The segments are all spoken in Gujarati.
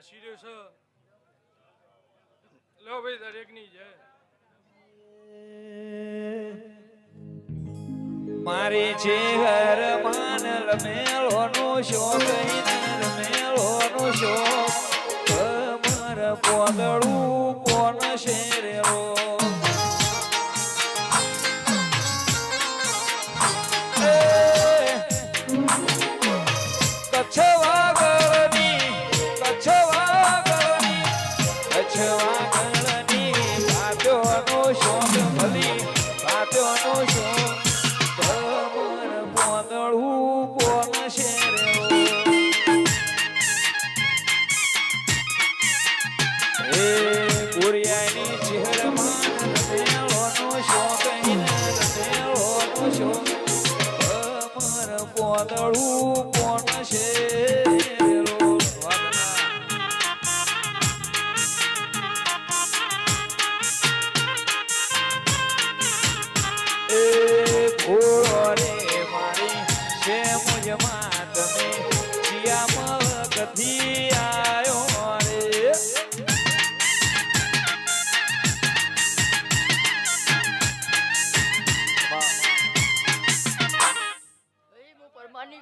સીર્યો છે લો ભાઈ દરેકની જય મારી ચેહર માનલ મેળોનો શોખ મેળોનો શોખ કમર પોદળું કોણ શેરેલો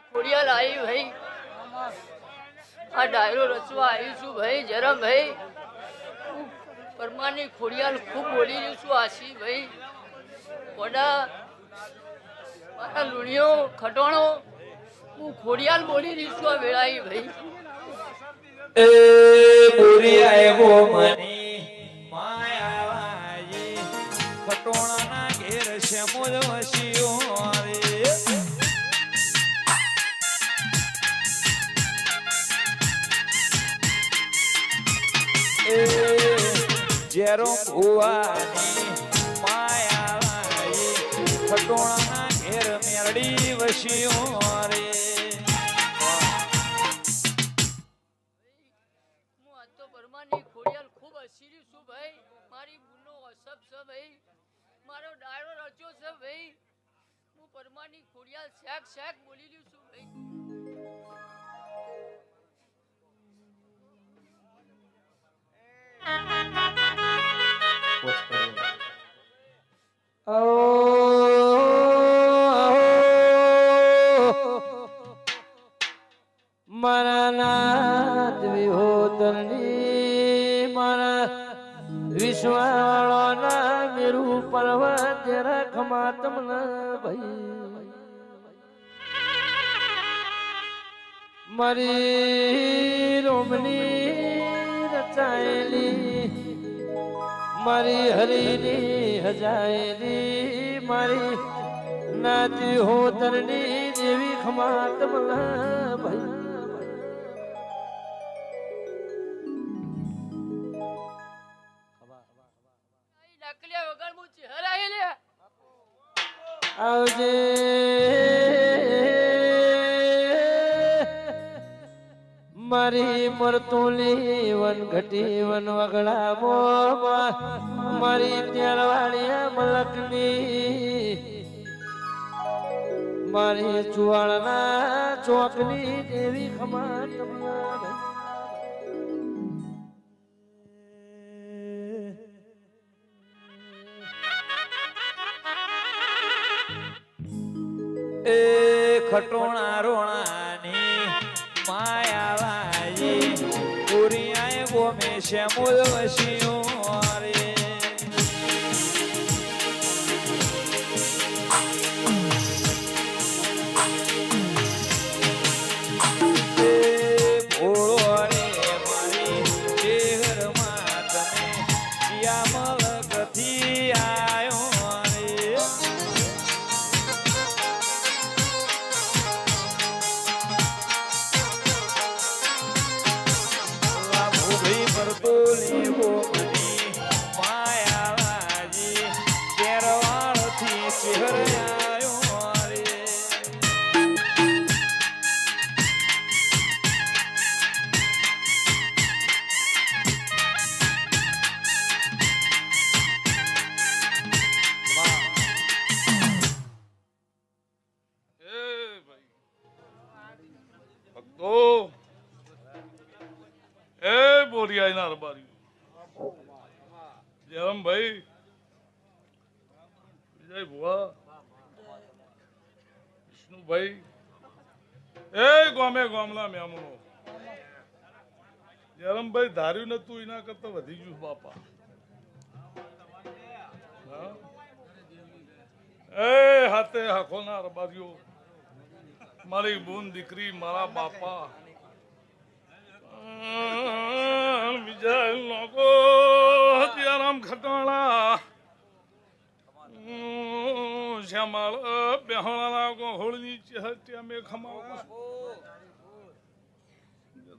ખોડિયાલ આવી ભાઈ આ ડાયરો રચવા આવી છું ભાઈ જરા ભાઈ પરમાની ખોડિયાલ ખૂબ બોલી રહ્યું છું આશી ભાઈ કોડા મારા લુણિયો ખટોણો હું ખોડિયાલ બોલી રહ્યું છું આ વેળાઈ ભાઈ એ બોરી આવ્યો મની માયાવાઈ ખટોણાના ઘેર છે મોજ વસીઓ જેરો ભુવાની માયાવાઈ ખટોણાના ઘેર મેરડી વસીઓ રે હું આજ તો પરમાની ખોડિયાલ ખૂબ હસીરી છું ભાઈ મારી બુનો અસબ છે ભાઈ મારો ડાયરો રચ્યો છે ભાઈ હું પરમાની ખોડિયાલ શેક શેક બોલી રહ્યું છું ભાઈ મારા નાથ વિહોતરની મારા વિશ્વાળો ના મેરુ પર્વત રખમા તમને ભાઈ મારી રોમની રચાયેલી મારી હરીની હજાયેલી મારી નાતી હોતરની દેવી ખમા તમને ભાઈ આવજે મારી મરતુલી વન ઘટી વન વગડામો મારી ત્યારવાળિયા મલકની મારી ચુવાળના ચોકની દેવી ખમા તમારા એ ખટોણા રોણાની માયાવાઈ પૂરી આય ગોમે શ્યામુલ વસીઓ રે Por tu libro વિષ્ણુભાઈ એ ગોમે ગોમલા મેમનો જરમભાઈ ધાર્યું નતું એના કરતા વધી ગયું બાપા. હા? એ હાથે હાખોના રબારીઓ મારી બૂન દીકરી મારા બાપા બીજા લોકો હતિયારામ ખટાણા શ્યામાળ બેહણાના ગોહોળની ચહેટ્યા મેં ખમાવું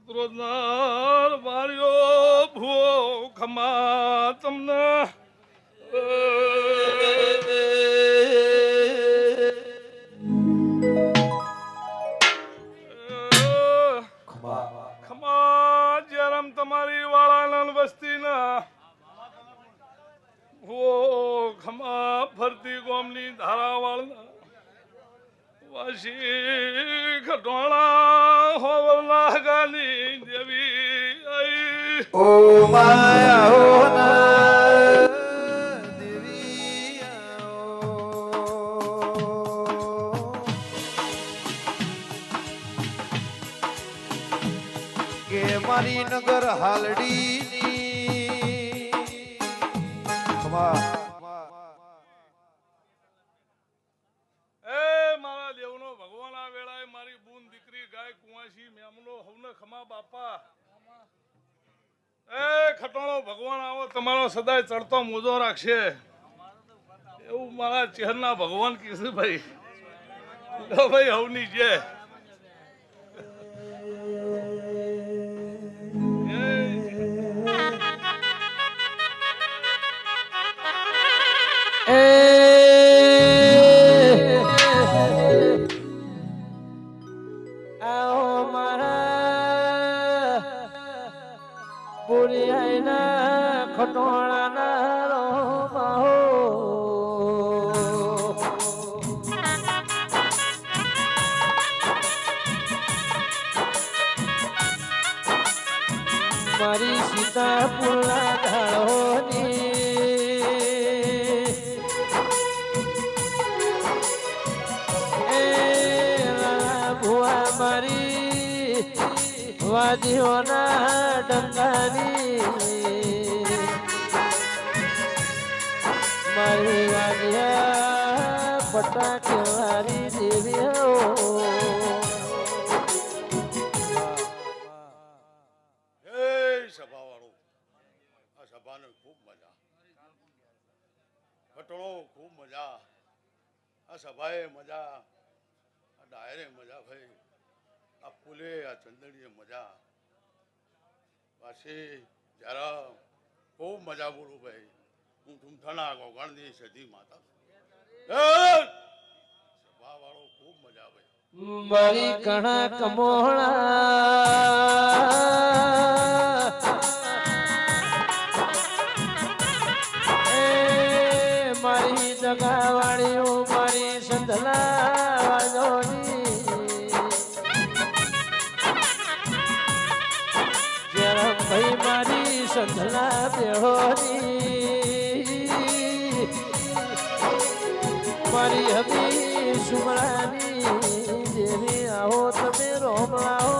રોજનાર વાર્યો ભૂવો ખમા તમને ખમા જયરામ તમારી વાળાનંદ વસ્તીના ભૂવો ખમા ફરતી ગોમની ધારાવાળના વાસી ખટોણા હોવલના ગાની દેવી આઈ ઓ માયા હો ના દેવી કે મારી નગર હાલડી ની મારા દેવનો ભગવાન આ વેળાએ મારી બૂન દીકરી ગાય કુંવાસી મેમનો હવને ખમા બાપા એ ખટોણો ભગવાન આવો તમારો સદાય ચડતો મોજો રાખશે એવું મારા ચહેરના ભગવાન કીધું ભાઈ. લો ભાઈ હવની જય. મારી સીતા પુલા ધાળોની એ ભુવા મારી વાદીઓના ડંગાની મારી વાદિયા પટાકે વારી દેવીઓ ખૂબ મજા આ સભાએ મજા આ ડાયરે મજા ભાઈ આ ફૂલે આ ચંદડીએ મજા પાછી જરા ખૂબ મજા બોલું ભાઈ હું ઠૂમઠાણા ગોગણની સધી માતા સભા વાળો ખૂબ મજા ભાઈ મારી કણા કમોળા મારી જગાવાળીઓ મારી સંધલા વાજોની જરા ભાઈ મારી સંધલા બેહોની મારી હબી સુમરાની દેવી આવો તમે રોમલાઓ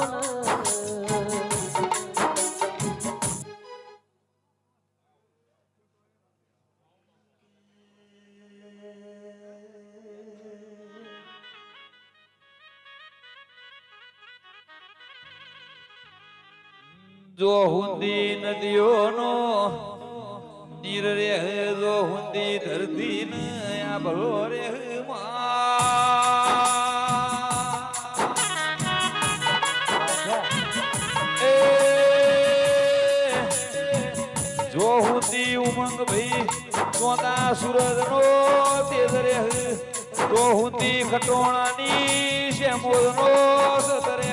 જો હુંદી નદીઓનો નીર રે જો હુંદી ધરતી ને આ ભલો રે જો હુંદી ઉમંગ ભાઈ ચોદા સૂરજ નો તેજ રે જો હુંદી ખટોણાની શ્યામોદ નો સતરે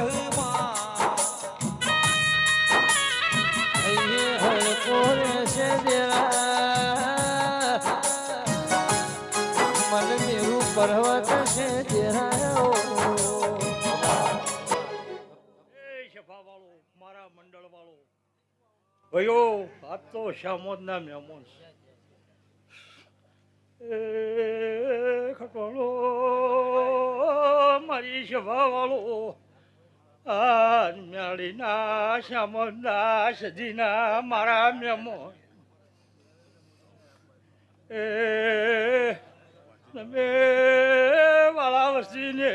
मन मेरू पर्वत से देरायो શફા વાળો મારા મંડળ વાળો ભયો આ તો શામોદ ના મહેમાન ખટોળો મારી સભા વાળો આ મેળીના શ્યામના સજીના મારા મેમો એ તમે વાળા વસીને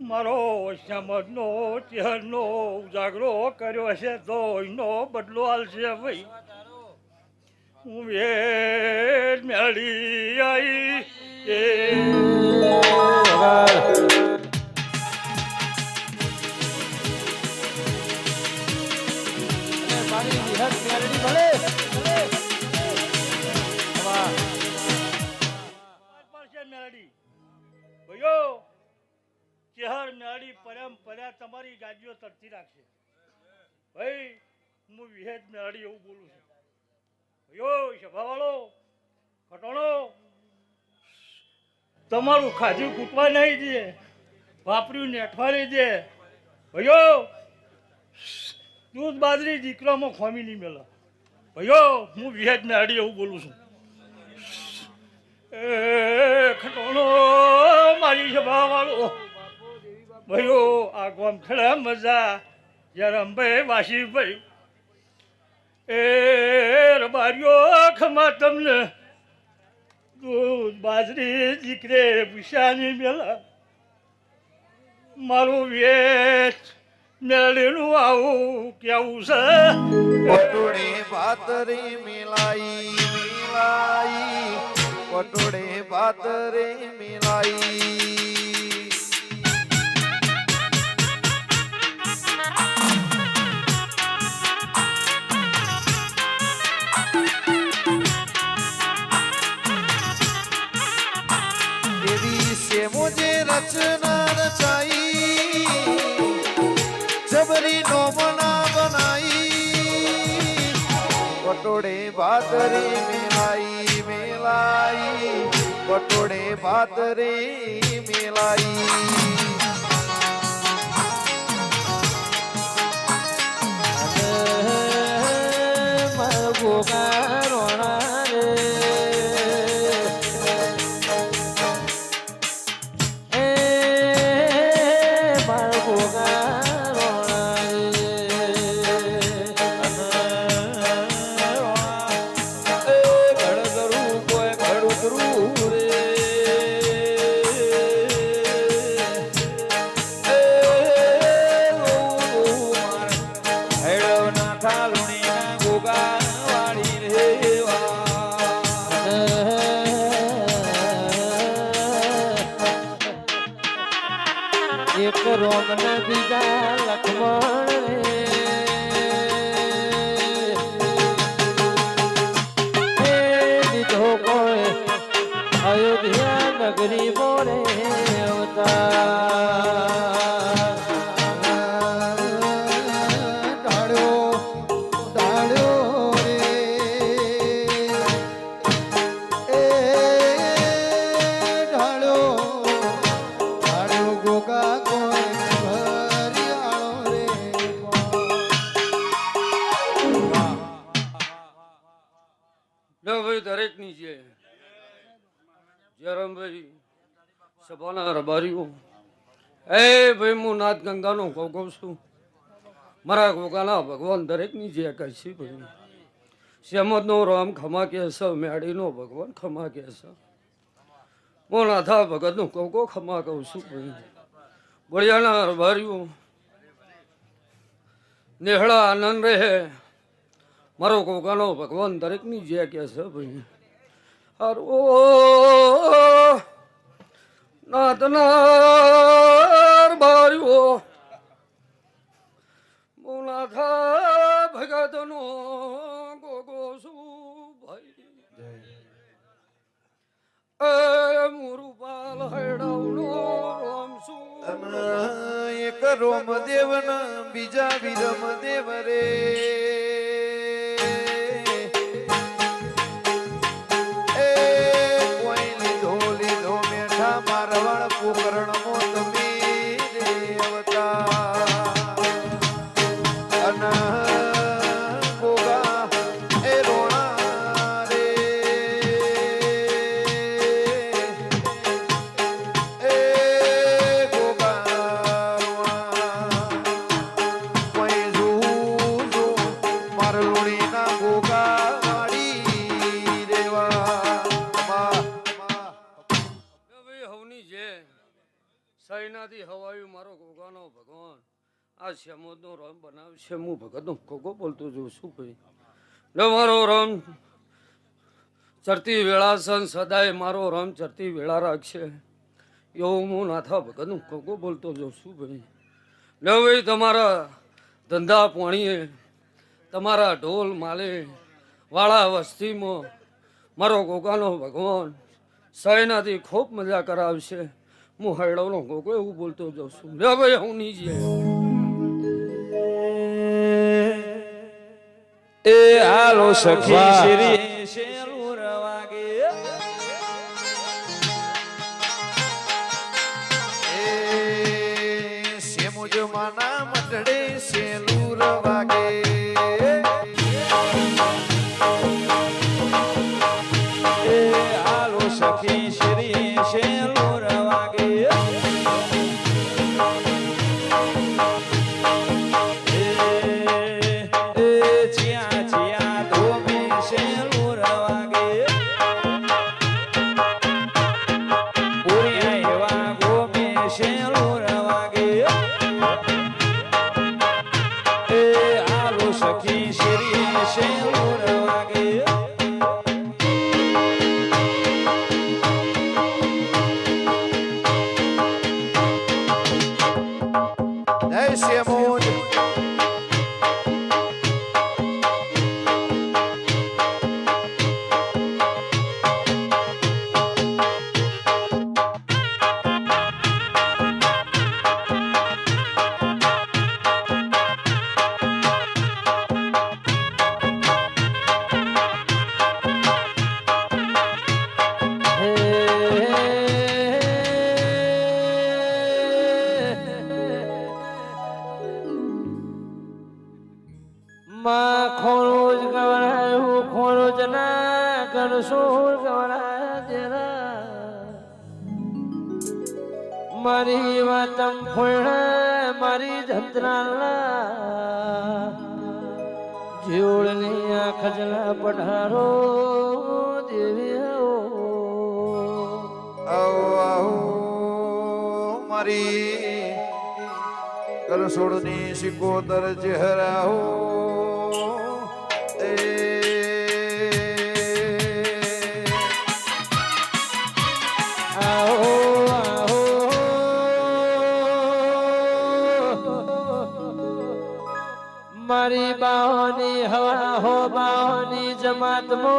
મારો શ્યામનો ચહેરનો ઉજાગરો કર્યો છે તો એનો બદલો હાલશે ભાઈ હું વેર મેળી આવી એ મારી વિહત મેલડી ભલે મેળડી ભાઈઓ ચહેર મેળડી પરમ તમારી ગાડીઓ તરતી રાખશે ભાઈ હું વિહેદ મેળડી એવું બોલું છું ભાઈઓ સભાવાળો ખટોણો તમારું ખાધું કૂટવા નહીં દે વાપર્યું નેઠવા નહીં દે ભાઈઓ દૂધ બાજરી દીકરામાં ખોમી નહીં મેલા ભાઈઓ હું વિહેદ મેળડી એવું બોલું છું એ ખટોણો મારી સભા વાળો ભાઈઓ આ ગામ ખેડા મજા જરમભાઈ વાસીભાઈ એ રબારીઓ ખમા તમને દૂધ બાજરી દીકરે પૂછાની મેલા મારું વેચ મેળીનું આવું કેવું છે પટોળે ભાતરી મિલાઈ મિલાઈ પટોળે ભાતરી મિલાઈ એવી છે મુજે રચના રચાઈ જબરી નો બના બનાઈ પટોળે ભાતરી મિલાઈ મિલાઈ પટોળે ભાતરી મિલાઈ ગોગા રોણા રે એ માર ગોગા રોણા રે ઘડગરું કોઈ ઘડુતરું રે હેડવના થાલુણીના ગોગા વાળી રેવા એક રોગ ને બીજા લક્ષ્મણ રે દીધો કોઈ અયોધ્યા નગરી બોરે અવતાર ડાળ્યો ડાળ્યો રે એ ડાળ્યો ડાળ્યો ગોગા કોઈ હરિયાળો રે લો ભાઈ દરેકની છે જયરામભાઈ સભાના રબારીઓ એ ભાઈ હું નાથ ગંગાનો ગોગો છું મારા ગોગાના ભગવાન દરેકની જે કહે છે ભાઈ શ્યામદનો રામ ખમા કે છે મેળીનો ભગવાન ખમા કે છે હું નાથા ભગતનો ગોગો ખમા કહું છું ભાઈ બળિયાના રબારીઓ નેહળા આનંદ રહે મારો ગોગાનો ભગવાન દરેકની જે કહે છે ભાઈ હારો નાથનાર બાર્યો મોનાથા ભગતનો ગોગો શું ભાઈ એ મુરુપાલ હેડવનો રોમ શું એક રોમદેવ ના બીજા વિરમદેવ રે એ કોઈ લીધો લીધો મેઠા મારવાડ પોકરણ મો તમે રે અવતાર અન ગોગા એ રોણા રે એ હવની જે સૈનાથી હવાયું મારો ગોગાનો ભગવાન આ શ્યામોદનો રમ બનાવશે. હું ભગતનો ગોગો બોલતો જોઉં છું ભાઈ. જો મારો રમ ચરતી વેળા સન સદાય મારો રમ ચરતી વેળા રાખશે એવું હું નાથા ભગતનો ગોગો બોલતો જોઉં છું ભાઈ. લે ભાઈ તમારા ધંધા પોણીએ તમારા ઢોલ માલે વાળા વસ્તીમાં મારો ગોગાનો ભગવાન સૈનાથી ખૂબ મજા કરાવશે. હું હૈડવનો ગોગો એવું બોલતો જાઉં છું. લે ભાઈ હું નહીં એ હાલો સખી શ્રી શેલું રવાગે એ સેમુજ માના મટડે સેલુર વાગે એ હાલો સખી શ્રી શેલું રવાગે ચિયા ચિયા ધોમે શેલું રવાગે પૂર્યા એવા ગોમે શેલું રવાગે એ હાલો સખી શ્રી શેલું રવાગે જય સેમુજ માં ખોરું જ ગવરાયું ખોરું જ ના કરશું ગવરાય તેરા મારી વાતમ ફોડા મારી જંત્રાલા જીવડની આ ખજલા પઢારો દેવી આવો આવો મારી કરસોડની સિકોતર ચહેરાઓ એ આહો આહો મારી બાહોની હવા હો બાહોની જમાતમો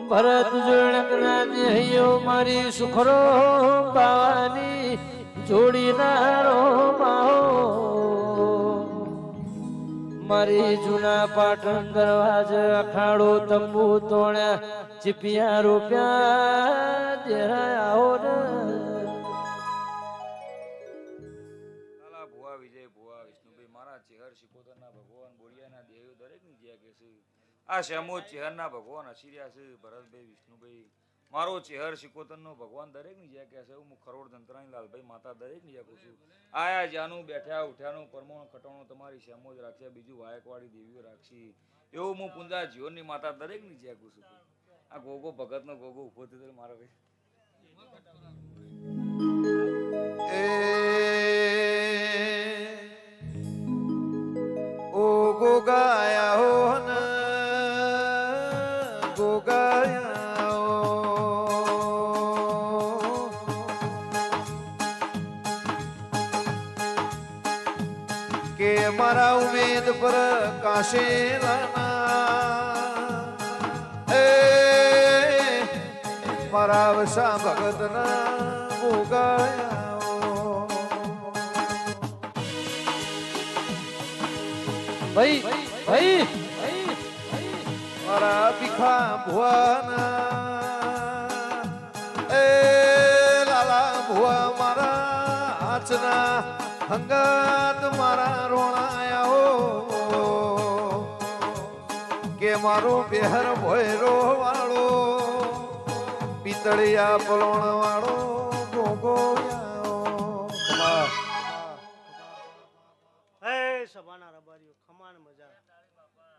ભરત જોડકના દેહયો મારી સુખરો બાવાની જોડી નારો માહો મારી જૂના પાટણ દરવાજ અખાડો તંબુ તોડ્યા ચીપિયા રૂપિયા દેરાયા હો ને લાલા ભુવા વિજય ભુવા વિષ્ણુભાઈ મારા ચેહર શિકોતરના ભગવાન બોડિયાના દેવ દરેકની જ્યાં કે છે આ શ્યામો ચેહરના ભગવાન અસીર્યા છે ભરતભાઈ વિષ્ણુભાઈ મારો ચેહર શિકોતરનો ભગવાન દરેકની જ્યાં કે છે હું ખરોડ દંતરાણી લાલભાઈ માતા દરેકની જ્યાં કહું છું આયા જ્યાંનું બેઠ્યા ઉઠ્યાનું પરમોણ ખટોણું તમારી શ્યામો જ રાખશે બીજું વાયકવાડી દેવીઓ રાખશી એવું હું પુંજા જીવનની માતા દરેકની જ્યાં કહું છું આ ગોગો ભગતનો ગોગો ઉભો થયો મારો ભાઈ ઓ ગોગાયા હો ન ગોગાયા હો કે મારા ઉમેદ પર કાશેલાના એ મારા વસા ભગતના ગોગાયા હો ભાઈ ભાઈ મારા ભીખા ભુવાના એ લાલા ભુવા મારા હાચના હંગાત મારા રોણાયા હો કે મારો બેહર ભોયરો વાળો પિતળિયા પલોણ વાળો ગોગોયા હે સભાના રબારીઓ ખમાન મજા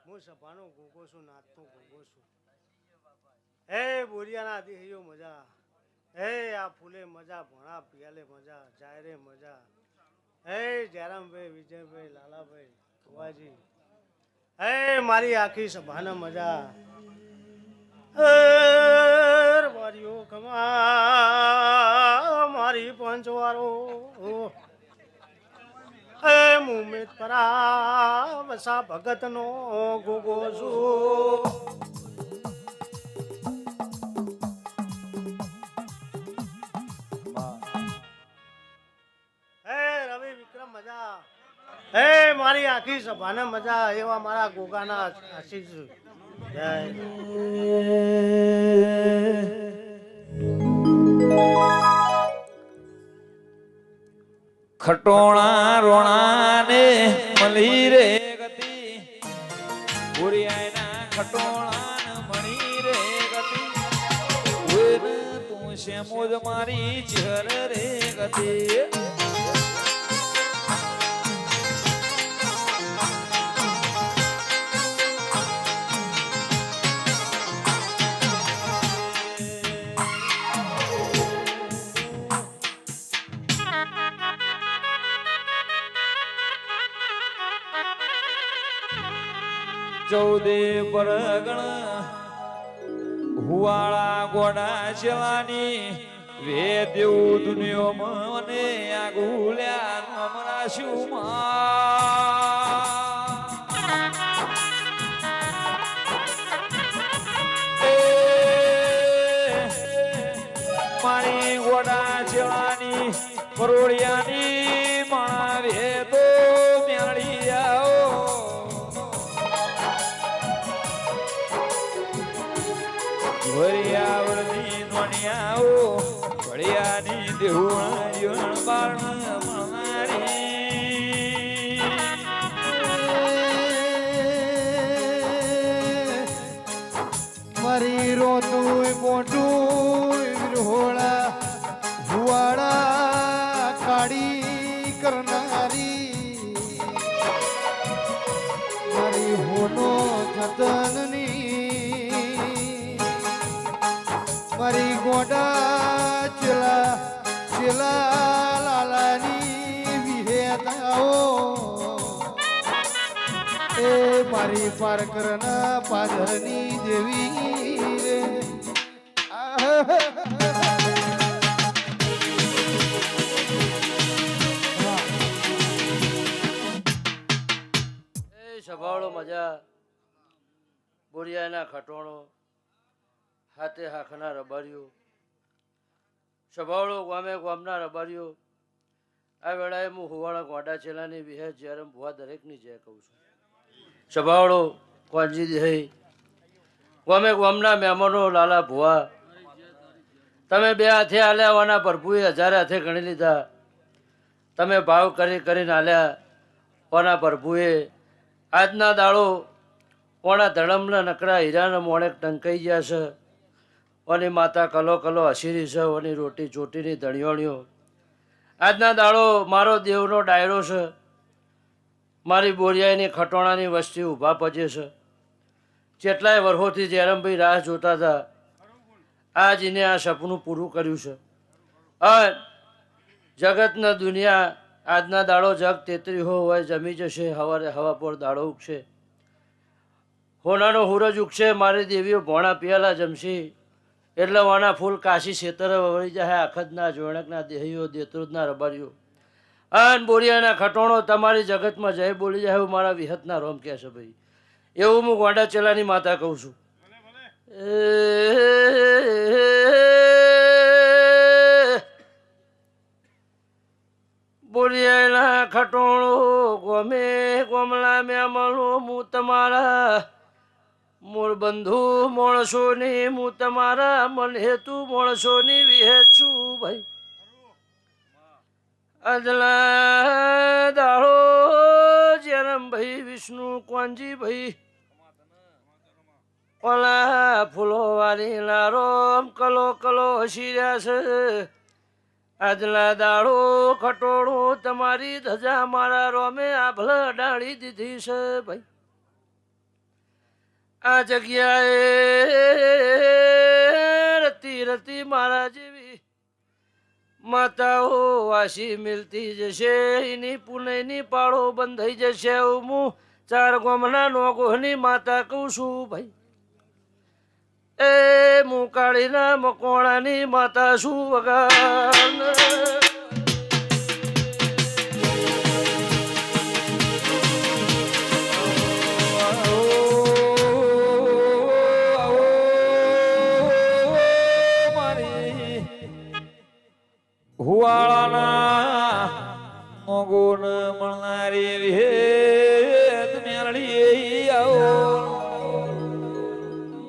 હું સભાનો ગોગો છું નાચતો ગોગો છું હે બોરિયાના દેહીઓ મજા હે આ ફૂલે મજા ભણા પિયાલે મજા જાય રે મજા હે જયરામભાઈ વિજયભાઈ લાલાભાઈ કુવાજી હે મારી આખી સભાને મજા મારીઓ કમા મારી પંચવારો હે મુમિત પરા વસા ભગત નો ગોગો છું હે મારી આખી સભાને મજા એવા મારા ગોગાના આશીષ જય ખટોણા રોણા ને મળી રે ગતિ ભૂરિયાના ખટોણા ને મળી રે ગતિ તું શેમોજ મારી ચહેર રે ગતિ ચૌદે પરગણ હુવાળા ગોડા ચેલાની વેદ્યું દુનિયો મને આગુલ્યા નમરા મારી ગોડા ચેલાની પરોળિયાની માણા વેદો મેળી આવો વરિયાવળની નોણિયાઓ વળિયાની દેવણ બારણ મારી મારી રોતું મોટું વિરહોળા ભુવાળા કાળી કરનારી મારી હોનો જતનની મારી ગોડા ચેલા ચેલા લાલાની વિહેતાઓ એ મારી પારકરના પાદરની દેવી રે સભાળો મજા બોરિયાના ખટોણો હાથે હાખના રબારીઓ સભાળો ગામે ગામના રબારીઓ આ વેળાએ હું હુવાળા ગોડા ચેલાની વિહે જ્યારે ભુવા દરેકની જય કહું છું સભાળો કોંજી દેહી ગામે ગામના મહેમાનો લાલા ભુવા તમે બે હાથે આલ્યા વાના પ્રભુએ હજારે હાથે ગણી લીધા તમે ભાવ કરી કરીને આલ્યા ઓના પ્રભુએ આજના દાડો ઓના ધડમના નકરા હીરાના મોણેક ટંકાઈ ગયા છે ઓની માતા કલો કલો હસીરી છે ઓની રોટી ચોટીની ધણિયોણીઓ આજના દાડો મારો દેવનો ડાયરો છે મારી બોરિયાની ખટોણાની વસ્તી ઊભા પજે છે જેટલાય વર્ષોથી જયરામભાઈ રાહ જોતા હતા આજને આ સપનું પૂરું કર્યું છે અને જગતના દુનિયા આજના દાડો જગ તેતરી હોય જમી જશે હવારે હવા પર દાડો ઉગશે હોનાનો હુરજ ઉગશે મારી દેવીઓ ભોણા પિયાલા જમશી એટલે વાના ફૂલ કાશી શેતરે વળી જાય આખતના જોણકના દેહીઓ દેતૃદના રબારીઓ અન બોરિયાના ખટોણો તમારી જગતમાં જય બોલી જાય એવું મારા વિહતના રોમ કહે છે ભાઈ એવું હું ગોડા ચેલાની માતા કહું છું બોરિયાના ખટોણો ગમે ગોમલા મેમલો હું તમારા મૂળ બંધુ માણસોની હું તમારા મન હેતુ માણસોની વિહેત છું ભાઈ આજલા દાડો જયરામભાઈ વિષ્ણુ કોંજીભાઈ ઓલા ફૂલો વાળી રોમ કલો કલો હસી રહ્યા છે આજલા દાડો ખટોળું તમારી ધજા મારા રોમે આભલા ડાળી દીધી છે ભાઈ આ જગ્યાએ રતી રતી મારા જેવી માતાઓ વાસી મિલતી જશે એની પુનઃની પાળો બંધ થઈ જશે હું 4 ગામના નોગોની માતા કહું છું ભાઈ એ હું કાળીના મકોણાની માતા છું વગાડ હુવાળાના મોગુન મળનારી વિહેત મેળડી આવો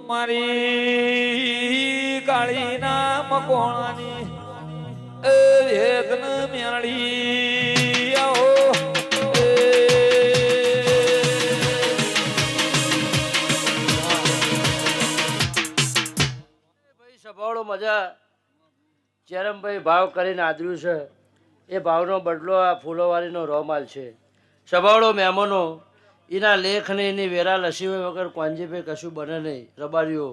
મારી કાળીના મકોણાની વિહેત મેળડી આવો ભાઈ સભાળો મજા ચેરમભાઈ ભાવ કરીને આદર્યું છે એ ભાવનો બદલો આ ફૂલોવાળીનો રોમાલ છે સભાળો મહેમાનો એના લેખને એની વેરા લસી હોય વગર કોંજીભાઈ કશું બને નહીં રબારીઓ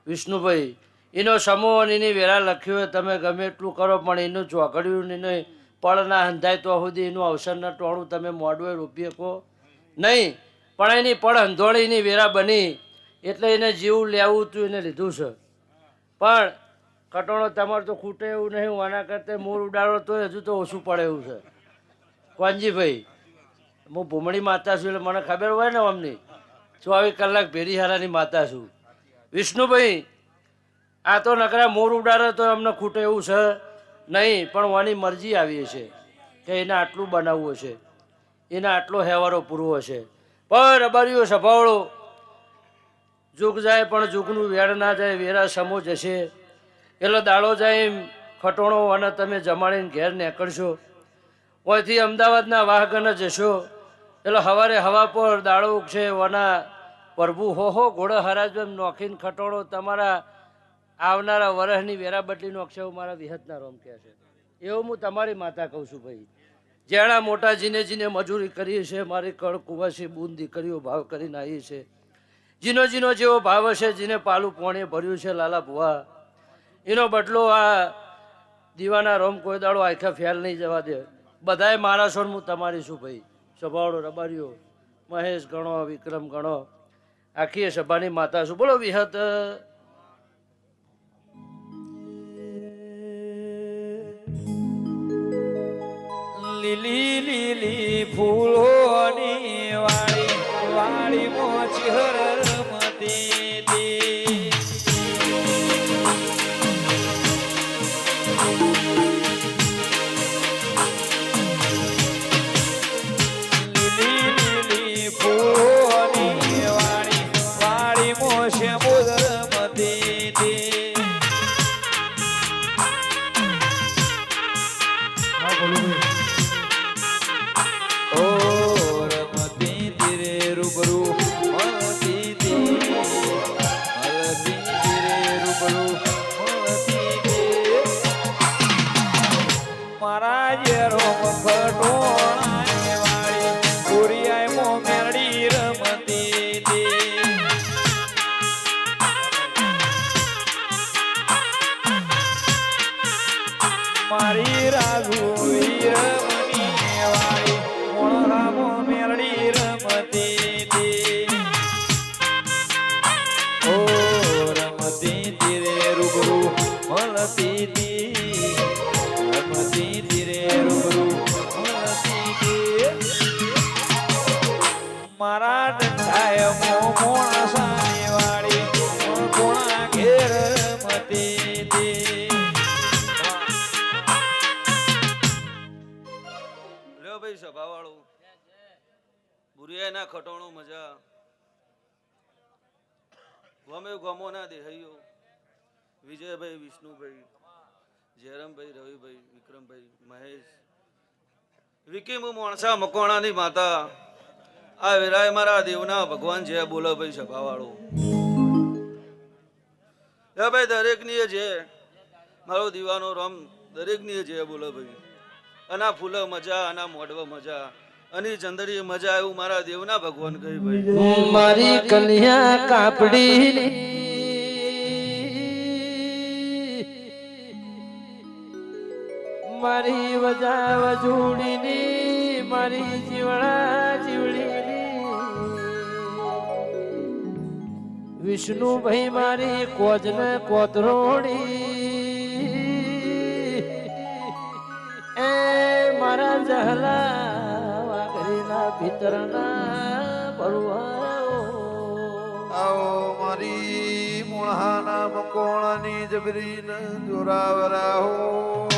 વિષ્ણુભાઈ એનો સમૂહ અને એની વેરા લખ્યું હોય તમે ગમે એટલું કરો પણ એનું ચોઘડ્યું ને પળ ના હંધાય તો સુધી એનું અવસરના ટોણું તમે મોડવે રૂપી શકો નહીં પણ એની પળ હંધોળી એની વેરા બની એટલે એને જીવ લેવું હતું એને લીધું છે પણ કટોણો તમારે તો ખૂટે એવું નહીં આના કરતા મોર ઉડાડો તો હજુ તો ઓછું પડે એવું છે કોંજીભાઈ હું ભૂમણી માતા છું એટલે મને ખબર હોય ને અમની 24 કલાક ભેરી હારાની માતા છું વિષ્ણુભાઈ આ તો નકરા મોર ઉડાડે તો અમને ખૂટે એવું છે નહીં પણ વાની મરજી આવી છે કે એને આટલું બનાવવું છે એને આટલો હેવારો પૂરવો છે પણ રબારીઓ સભાવળો જુગ જાય પણ જુગનું વેળ ના જાય વેરા સમો જશે એટલે દાડો જાય એમ ખટોણો અને તમે જમાડીને ઘેર નીકળશો ઓયથી અમદાવાદના વાહગન જશો એટલે સવારે હવા પર દાડો ઉગશે વના પ્રભુ હો ઘોડો હરાજ એમ નોખીને ખટોણો તમારા આવનારા વરસની વેરા બદલી નોખશે એવું મારા વિહતના રોમ કહે છે એવું હું તમારી માતા કહું છું ભાઈ જેણા મોટા જીને મજૂરી કરી છે મારી કળ કુવાસી બૂન દીકરીઓ ભાવ કરીને આવી છે જીનો જેવો ભાવ હશે જેને પાલું પોણે ભર્યું છે લાલા ભુવા એનો બદલો આ દીવાના રોમ કોઈ દાડો આખા ફેલ નહીં જવા દે બધાએ મારા છો હું તમારી છું ભાઈ સભાવાળો રબારીઓ મહેશ ગણો વિક્રમ ગણો આખી સભાની માતા છું બોલો વિહત લીલી લીલી ફૂલોની વાળી વાળી મોચી હર રમતી મારી રાજુ વીરમણી વાળી મોણરામો મેરડી રમતી ઓ રમતી તીરે રૂબરૂ મળતી રમતી તીરે રૂબરૂ મળતી મારા ડંડાય મોણસાની વાળી કોણા ઘેર રમતી સભાવાળું બુરિયાના ખટોણો મજા ગમે ગમોના દેહૈયો વિજયભાઈ વિષ્ણુભાઈ જયરામભાઈ રવિભાઈ વિક્રમભાઈ મહેશ વિકી હું મોણસા મકોણાની માતા આ વેરાય મારા દેવના ભગવાન જય બોલો ભાઈ સભાવાળો ભાઈ દરેકની જે મારો દીવાનો રામ દરેકની જય બોલો ભાઈ અના ફૂલ મજા અના મોઢવ મજા અની ચંદરી મજા એવું મારા દેવના ભગવાન કહી ભાઈ મારી કન્યા કાપડી મારી વજા વજુડીની મારી જીવડા જીવડીની વિષ્ણુભાઈ મારી કોજને કોતરોડી એ મારા જહલા વાઘરીના ભીતરના બળવાઓ આવો મારી મોણાના મકોણાની જબરી ન જોરાવરા હો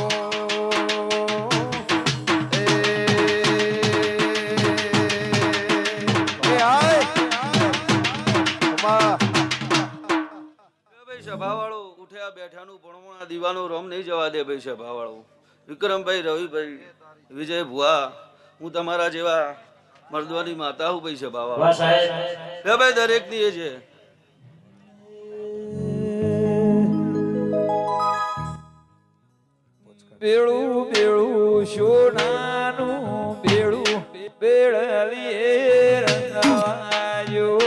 સભાવાળો ઉઠ્યા બેઠાનું ભણવાના દીવાનું રોમ નહીં જવા દે ભાઈ સભાવાળો વિક્રમભાઈ રવિભાઈ વિજય ભુવા હું તમારા જેવા મર્દવાની માતા હું ભાઈ સભાવાળો ભાઈ દરેક ની એ છે બેળું બેળું સોનાનું બેળું બેળલીએ રંગાયો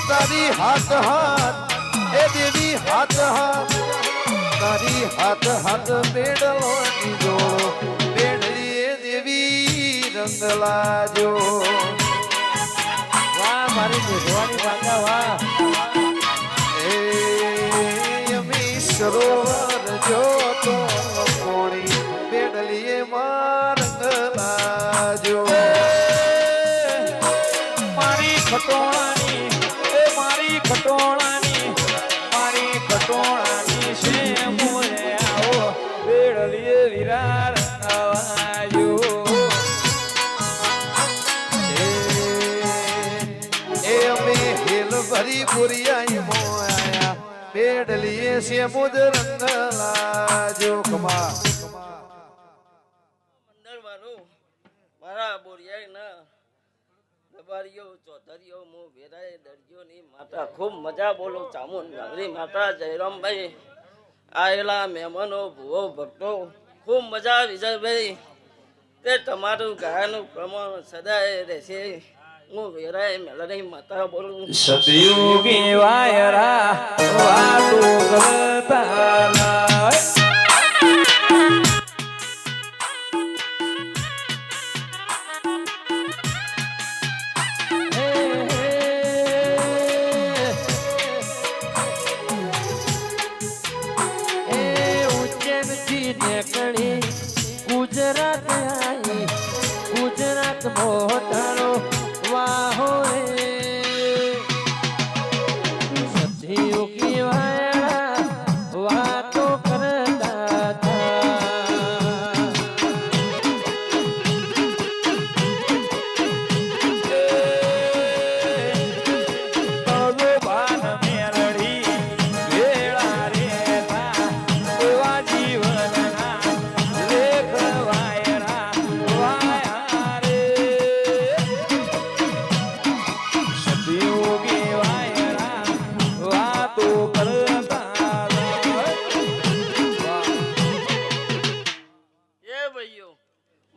તારી હાથ હાથ એ દેવી હાથ હાથ તારી હાથ હાથ મેળવવાની જોડો મેળવી એ દેવી રંગ લાજો વાહ મારી ભગવાની માતા વાહ એ અમી સરોવર જોતો કોણી મેળવીએ માં રંગ લાજો મારી ખટોણાની મારી ખટોણાની છે મોરે આવો બેડલીએ વિરાર આવાયો એ અમે હેલ ભરી પુરિયાઈ મોયા બેડલીએ છે મુદ રંગ લાજો કમા મંદર મારું મારા બોરિયાઈ ના દબારીઓ ચોધરીઓ મો વેરાય દરજીઓની માતા ખૂબ મજા બોલો ચામુંડ નાગરી માતા જયરામભાઈ આયેલા મહેમાનો ભૂવો ભક્તો ખૂબ મજા વિજયભાઈ તે તમારું ગાયનું પ્રમાણ સદાય રહેશે હું વેરાય મેલડી માતા બોલું સતયુગી વાયરા વાતો કરતા લાય ગુજરાત આઈ ગુજરાત મોટાનો વાહો રે સતયુગી વાયડા વાતો કરતા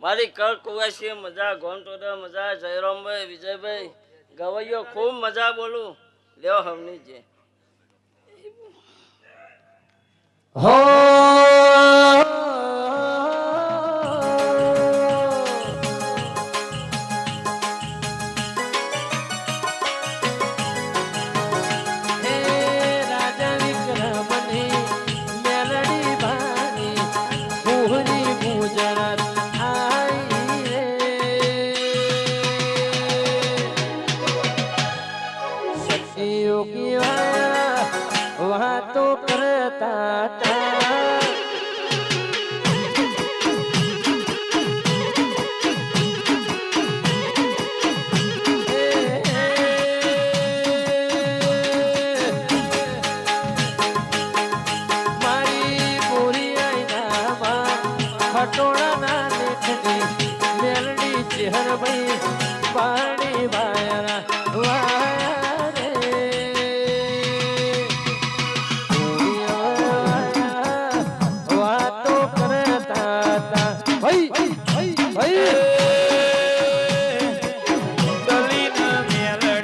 મારી કર કુવાસી મજા ગોંટોડા મજા જયરામભાઈ વિજયભાઈ ગવૈયો ખૂબ મજા બોલું લ્યો હમની જે હો રાજા વિક્રમની મેલડી ભાની પૂરી ગુજરાત યોગી વાતો કરતા મારી પૂરી આઈનામાં ખટોળાના લેખની મેલડી ચહેર ભાઈ પાણી વાયરા દલીના મેલડી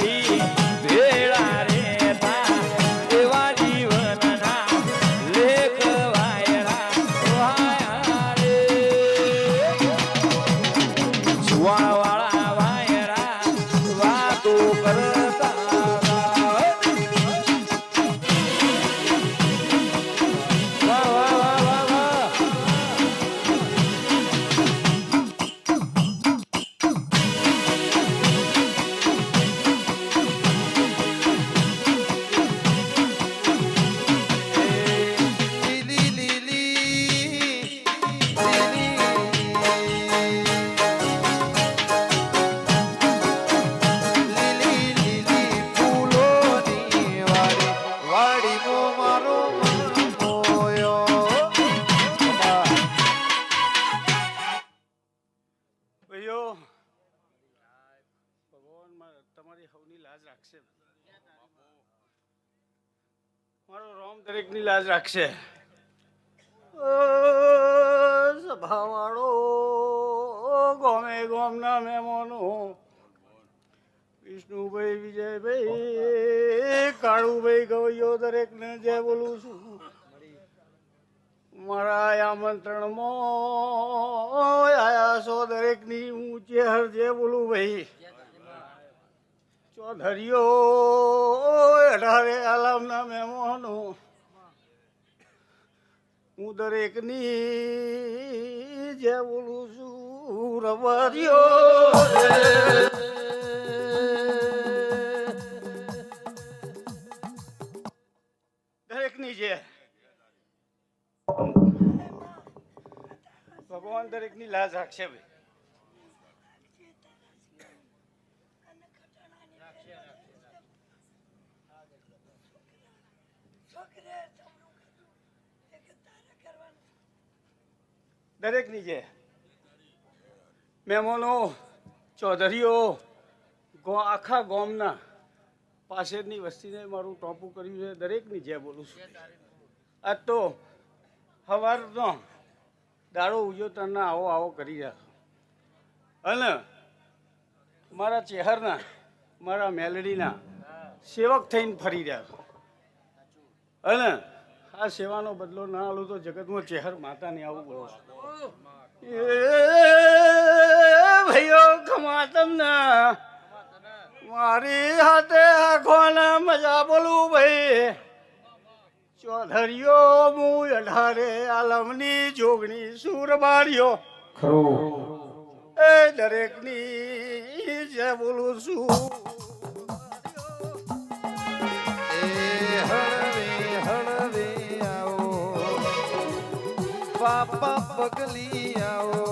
તમારી સૌની લાજ રાખશે. મારો રોમ દરેકની લાજ રાખશે. સભાવાળો ગોમે ગોમના મહેમાનો વિષ્ણુભાઈ, વિજયભાઈ, કાળુભાઈ, ગવૈયો દરેકને જય બોલું છું. મારા આમંત્રણમાં આયા છો દરેકની હું ચેહર જય બોલું ભાઈ. ચૌધરીઓ 18 આલામના મહેમાનો હું દરેકની જે બોલું છું. રબારીઓ દરેકની જે ભગવાન દરેકની લાજ રાખશે ભાઈ. દરેકની જે મહેમાનો ચૌધરીઓ આખા ગામના પાછળની વસ્તીને મારું ટોપું કર્યું છે. દરેકની જે બોલું છું. આજ તો સવારનો દાડો ઉજવતાના આવો આવો કરી રહ્યા અને મારા ચેહરના મારા મેલડીના સેવક થઈને ફરી રહ્યા અને આ સેવાનો બદલો ના આલું તો જગતમાં ચેહર માતાને આવું બોલો છું. ભાઈઓ ખમા તમને મારી હાથે આખોના મજા બોલું ભાઈ. ચૌધરીઓ હું 18 આલમની જોગણી સુરબારીઓ એ દરેકની જે બોલું છું. હળવે આવો બાપા પગલી આવો.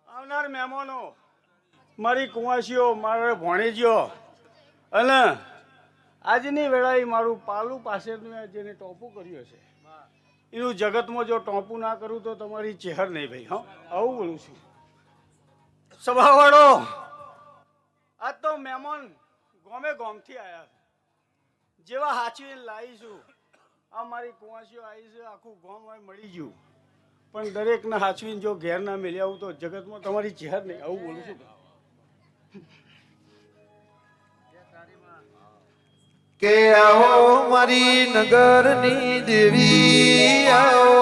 આવનાર મહેમાનો મારી કુંવાસીઓ, મારા ભોણેજીઓ અને આજની વેળાએ મારું પાલું પાસેનું જેને ટોપું કર્યું છે એનું જગતમાં જો ટોપું ના કરું તો તમારી ચેહર નહીં ભાઈ. હા, આવું બોલું છું. સભાવાળો આજ તો મહેમાન ગોમે ગોમથી આવ્યા જેવા હાચવીને લાવીશું. આ મારી કુંવાસીઓ આવી છે, આખું ગોમ હોય મળી ગયું, પણ દરેકને હાચવીને જો ઘેર ના મેળવી આવું તો જગતમાં તમારી ચેહર નહીં. આવું બોલું છું. કે આવો મારી નગરની દેવી આવો.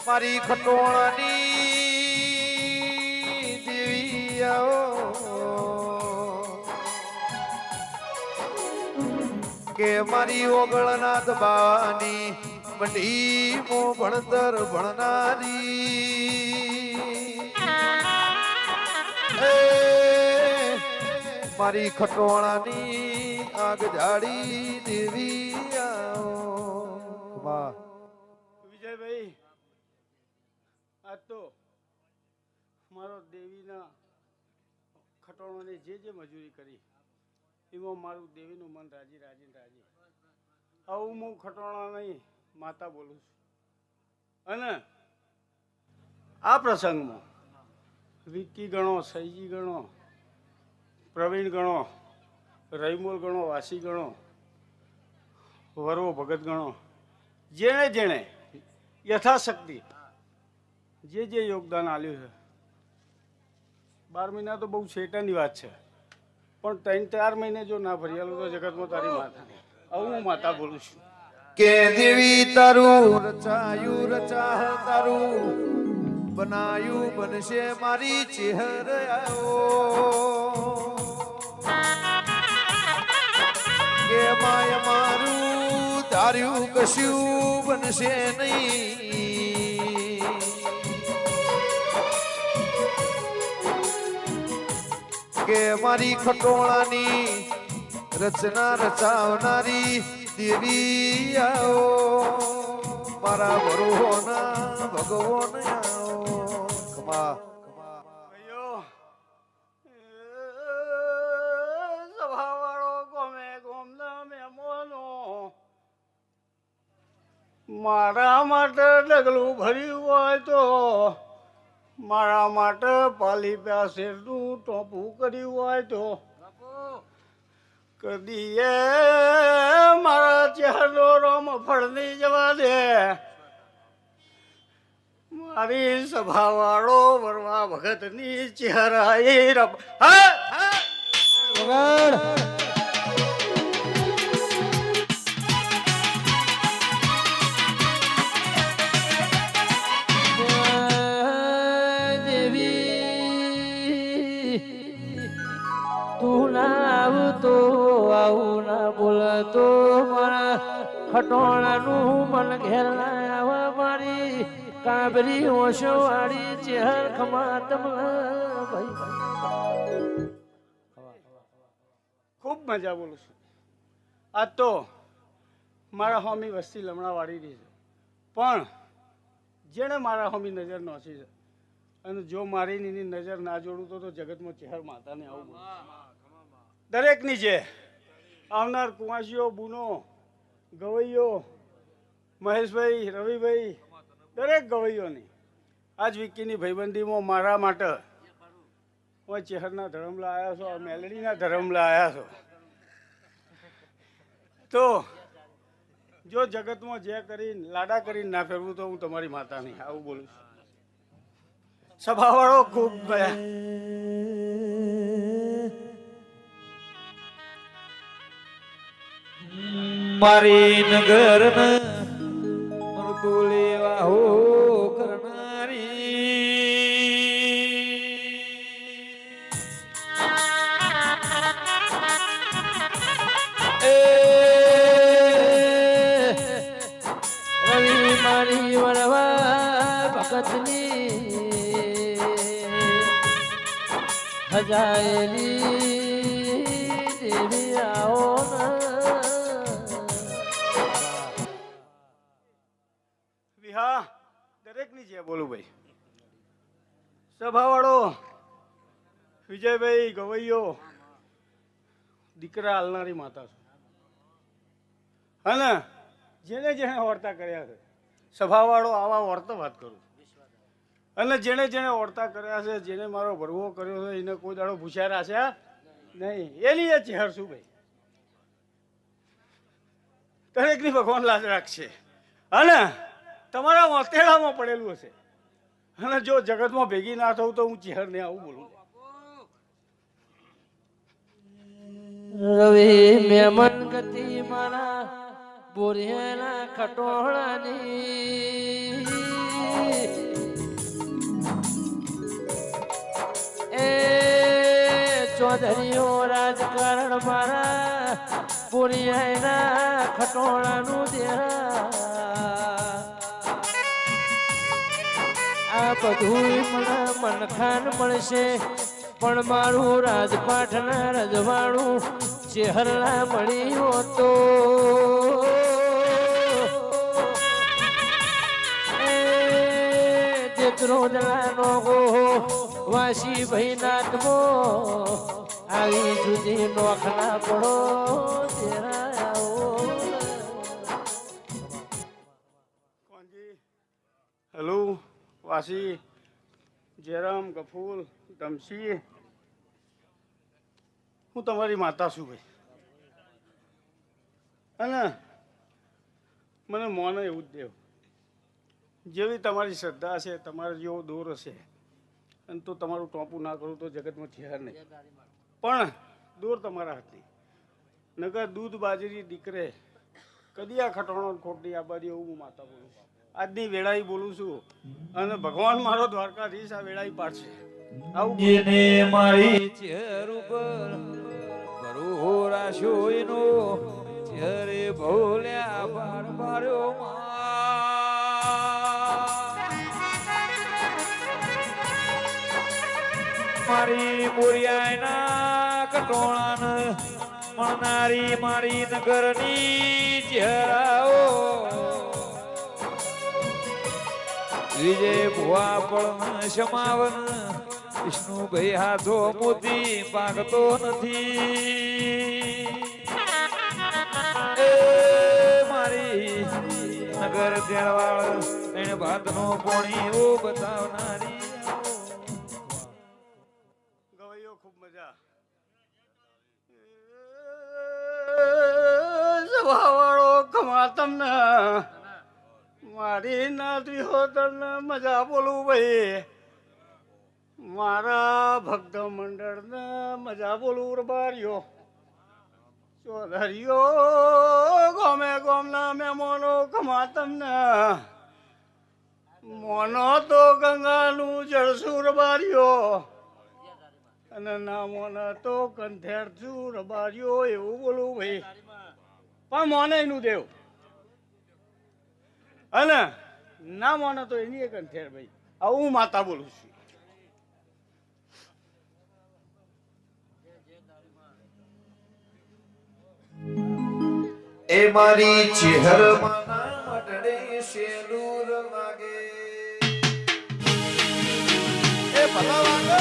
મારી ખટોળાની દેવી આવો. કે મારી ઓગળનાથ બાની મંડી મો ભણતર ભણનારી મારી ખટોળાની આગ જાડી દેવી આવો. વિજયભાઈ આજ તો મારો દેવીના ખટોળાની જે મજૂરી કરી એમાં મારું દેવીનું મન રાજી. આવું હું ખટોળા નહીં માતા બોલું છું. અને આ પ્રસંગમાં વિક્કી ગણો, સૈજી ગણો, પ્રવીણ ગણો, રહીમોલ ગણો, વાસી ગણો, વરવો ભગત ગણો, જેણે જેણે યથાશક્તિ જે યોગદાન આપ્યું છે. 12 મહિના તો બહુ છેટાની વાત છે, પણ 3-4 મહિને જો ના ભરિયાલું તો જગતમાં તારી માતા નહીં. આવું હું માતા બોલું છું. કે દેવી તારું રચાયું રચા તારું બનાયું બનશે મારી ચેહર આવો. કે માય મારું ધાર્યું કશું બનશે નહીં. કે મારી ખટોળાની રચના રચાવનારી દેવી આવો. મારા વરુહોના ભગવાન આવો. ખમા સભાવાળો મારા માટે ડગલું ભર્યું હોય તો મારા માટે પાલી પ્યાસેનું ટોપું કર્યું હોય તો કદીએ મારા ચહેરો રોમ ફળની જવા દે મારી સભાવાળો વરવા ભગતની ચહેરા એ રબ હા વગાડ બોલતો મારા ખટોણાનું મન ઘેર લાવ્યા મારી કાબરી ઓશો વાળી ચહેર ખમા તમલા ખૂબ મજા બોલું છું આજ તો મારા હોમી વસ્તી લમણા વાળી રહી છે પણ જેણે મારા હોમી નજર નોચી છે અને જો મારી એની નજર ના જોડું તો જગતમાં ચહેર માતાને આવું દરેકની છે આવનાર કુંવાસીઓ બુનો ગવૈયો મહેશભાઈ રવિભાઈ દરેક ગવૈયોની આજ વિકીની ભાઈબંધીમાં મારા માટે હું ચહેરના ધરમલા આવ્યા છો મેલડીના ધરમલા આવ્યા છો તો જો જગતમાં જે કરીને લાડા કરીને ના ફેરવું તો હું તમારી માતા નહીં આવું બોલું છું સભાવાળો ખૂબ ગયા મારી નગર મરતું લેવા હો કરનારી રવિ મારી વરવા ભગતની હજાયેલી દેવી આવો હા દરેકની છે બોલું ભાઈ સભાવાળો વિજયભાઈ ગવૈયો દીકરા હાલનારી માતા છે અને જેને જેને વર્તા કર્યા છે સભાવાળો આવા વર્તા વાત કરું અને જેને જેને વર્તા કર્યા છે જેને મારો ભરવો કર્યો છે એને કોઈ દાડો ભૂસ્યા રાખ્યા નહીં એની એ ચહેર શું ભાઈ દરેકની ભગવાન લાજ રાખશે અને તમારા વતેડામાં પડેલું હશે અને જો જગતમાં ભેગી ના થવું તો હું ચહેર ને આવું બોલું રવિ મેમન ગતિ મારા બોરિયાના ખટોળાની એ ચૌધરીઓ રાજકારણ મારા બોરિયાના ખટોળાનું દેરા આ બધું મને મનખાન મળશે પણ મારું રાજપાઠના રજવાડું ચહેરા મળ્યો તો જેતરોજલાનો ગો વાસી ભાઈ નાથમો આવી જુદી નોખના પડો તેરા આવો હેલો વાસી જયરામ ગફૂર ધમસી હું તમારી માતા છું ભાઈ અને મને મોને એવું જ દેવ જેવી તમારી શ્રદ્ધા છે તમારો જેવો દોર હશે અને તો તમારું ટોપું ના કરું તો જગતમાં થયા નહીં પણ દોર તમારા હાથની નગર દૂધ બાજરી દીકરે કદી આ ખટોણો ખોટની આ બાજુ એવું હું માતા બોલું છું આજની વેળાઈ બોલું છું અને ભગવાન મારો દ્વારકાધીશ આ વેળાઈ પાડશે આવું જેને મારી ચહેર ઉપર ભરો રાખ્યો એનો ચહેરે ભોલ્યા બાર બાર્યો મારી બોરિયાના કટોળાને મળનારી મારી નગરની ચહેરાઓ વિજય ભુવા પણ સમાવન વિષ્ણુભાઈ હાથો મોતી પાકતો નથી એ મારી નગર તેળવાળ એને ભાતનો પોણી ઓ બતાવનારી ગવાઈઓ ખૂબ મજા વાળો કમા તમને મારી નાતી હો તમને મજા બોલું ભાઈ મારા ભક્ત મંડળને મજા બોલું રબારીઓ ચોધરીઓ ગમે ગમના મહેમાનો કમા તમને મોનો તો ગંગાનું જળસું રબારીઓ અને ના મોના તો કંઠેર છું રબારીઓ એવું બોલું ભાઈ પણ મોને એનું દેવ અને ના મોને તો એની એક કંઠેર ભાઈ આવું હું માતા બોલું છું એ મારી ચેહર માના મટડે શેલુર લાગે એ ભલા વાગે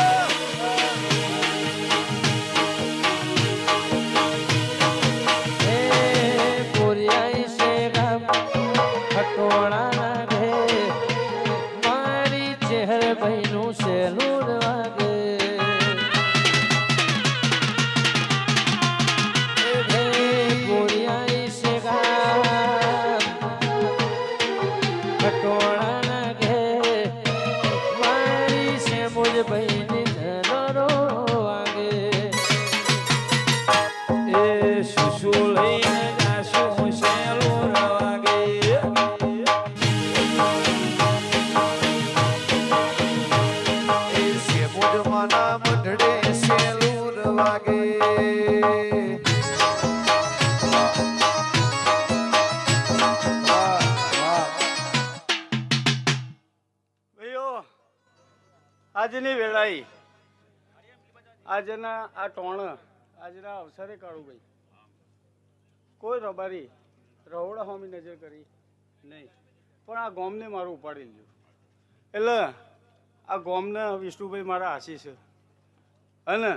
આજની વેળાએ આજના આ ટોણ આજના અવસરે કાઢું ભાઈ કોઈ રબારી રહોડા હોમી નજર કરી નહીં પણ આ ગોમને મારું ઉપાડી લીધું એટલે આ ગોમને વિષ્ણુભાઈ મારા આશીષ છે અને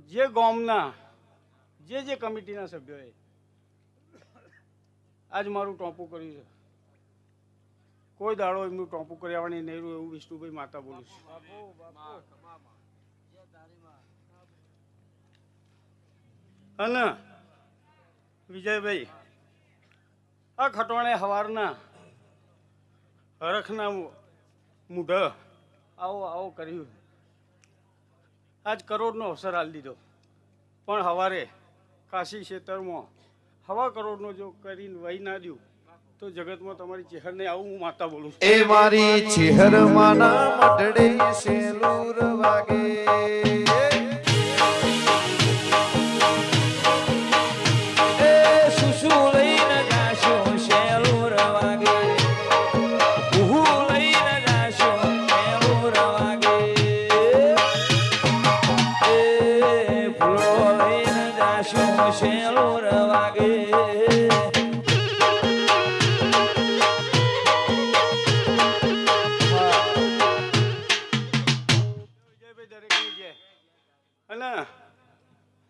જે ગોમના જે કમિટીના સભ્યોએ આજ મારું ટોપું કર્યું છે કોઈ દાડો એમનું ટોપું કરી આવવાની નહીં રહ્યું એવું વિષ્ણુભાઈ માતા બોલું છું અને વિજયભાઈ આ ખટવાણે હવારના હરખના મૂઢ આવો આવો કર્યું આજ કરોડનો અવસર આલી દીધો પણ હવારે કાશી ક્ષેત્રમાં 1.25 કરોડનો જો કરીને વહી ના દ્યું તો જગતમાં તમારી ચેહર ને આવું હું માતા બોલું છું એ મારી ચેહર માના મટડે શેલુર વાગે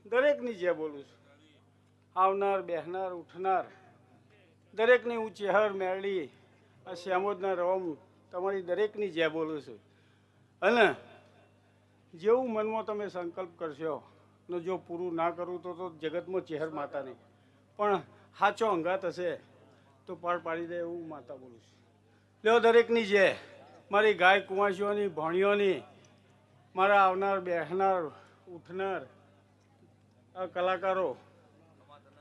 દરેકની જે બોલું છું આવનાર બેહનાર ઉઠનાર દરેકની હું ચેહર મેળવી આ શ્યામોદના રવમ તમારી દરેકની જે બોલું છું અને જેવું મનમાં તમે સંકલ્પ કરશો ને જો પૂરું ના કરું તો જગતમાં ચેહર માતા નહીં પણ સાચો અંગાત હશે તો પાડ પાડી દે એવું માતા બોલું છું લ્યો દરેકની જે મારી ગાય કુંવાસીઓની ભણીઓની મારા આવનાર બેહનાર ઉઠનાર આ કલાકારો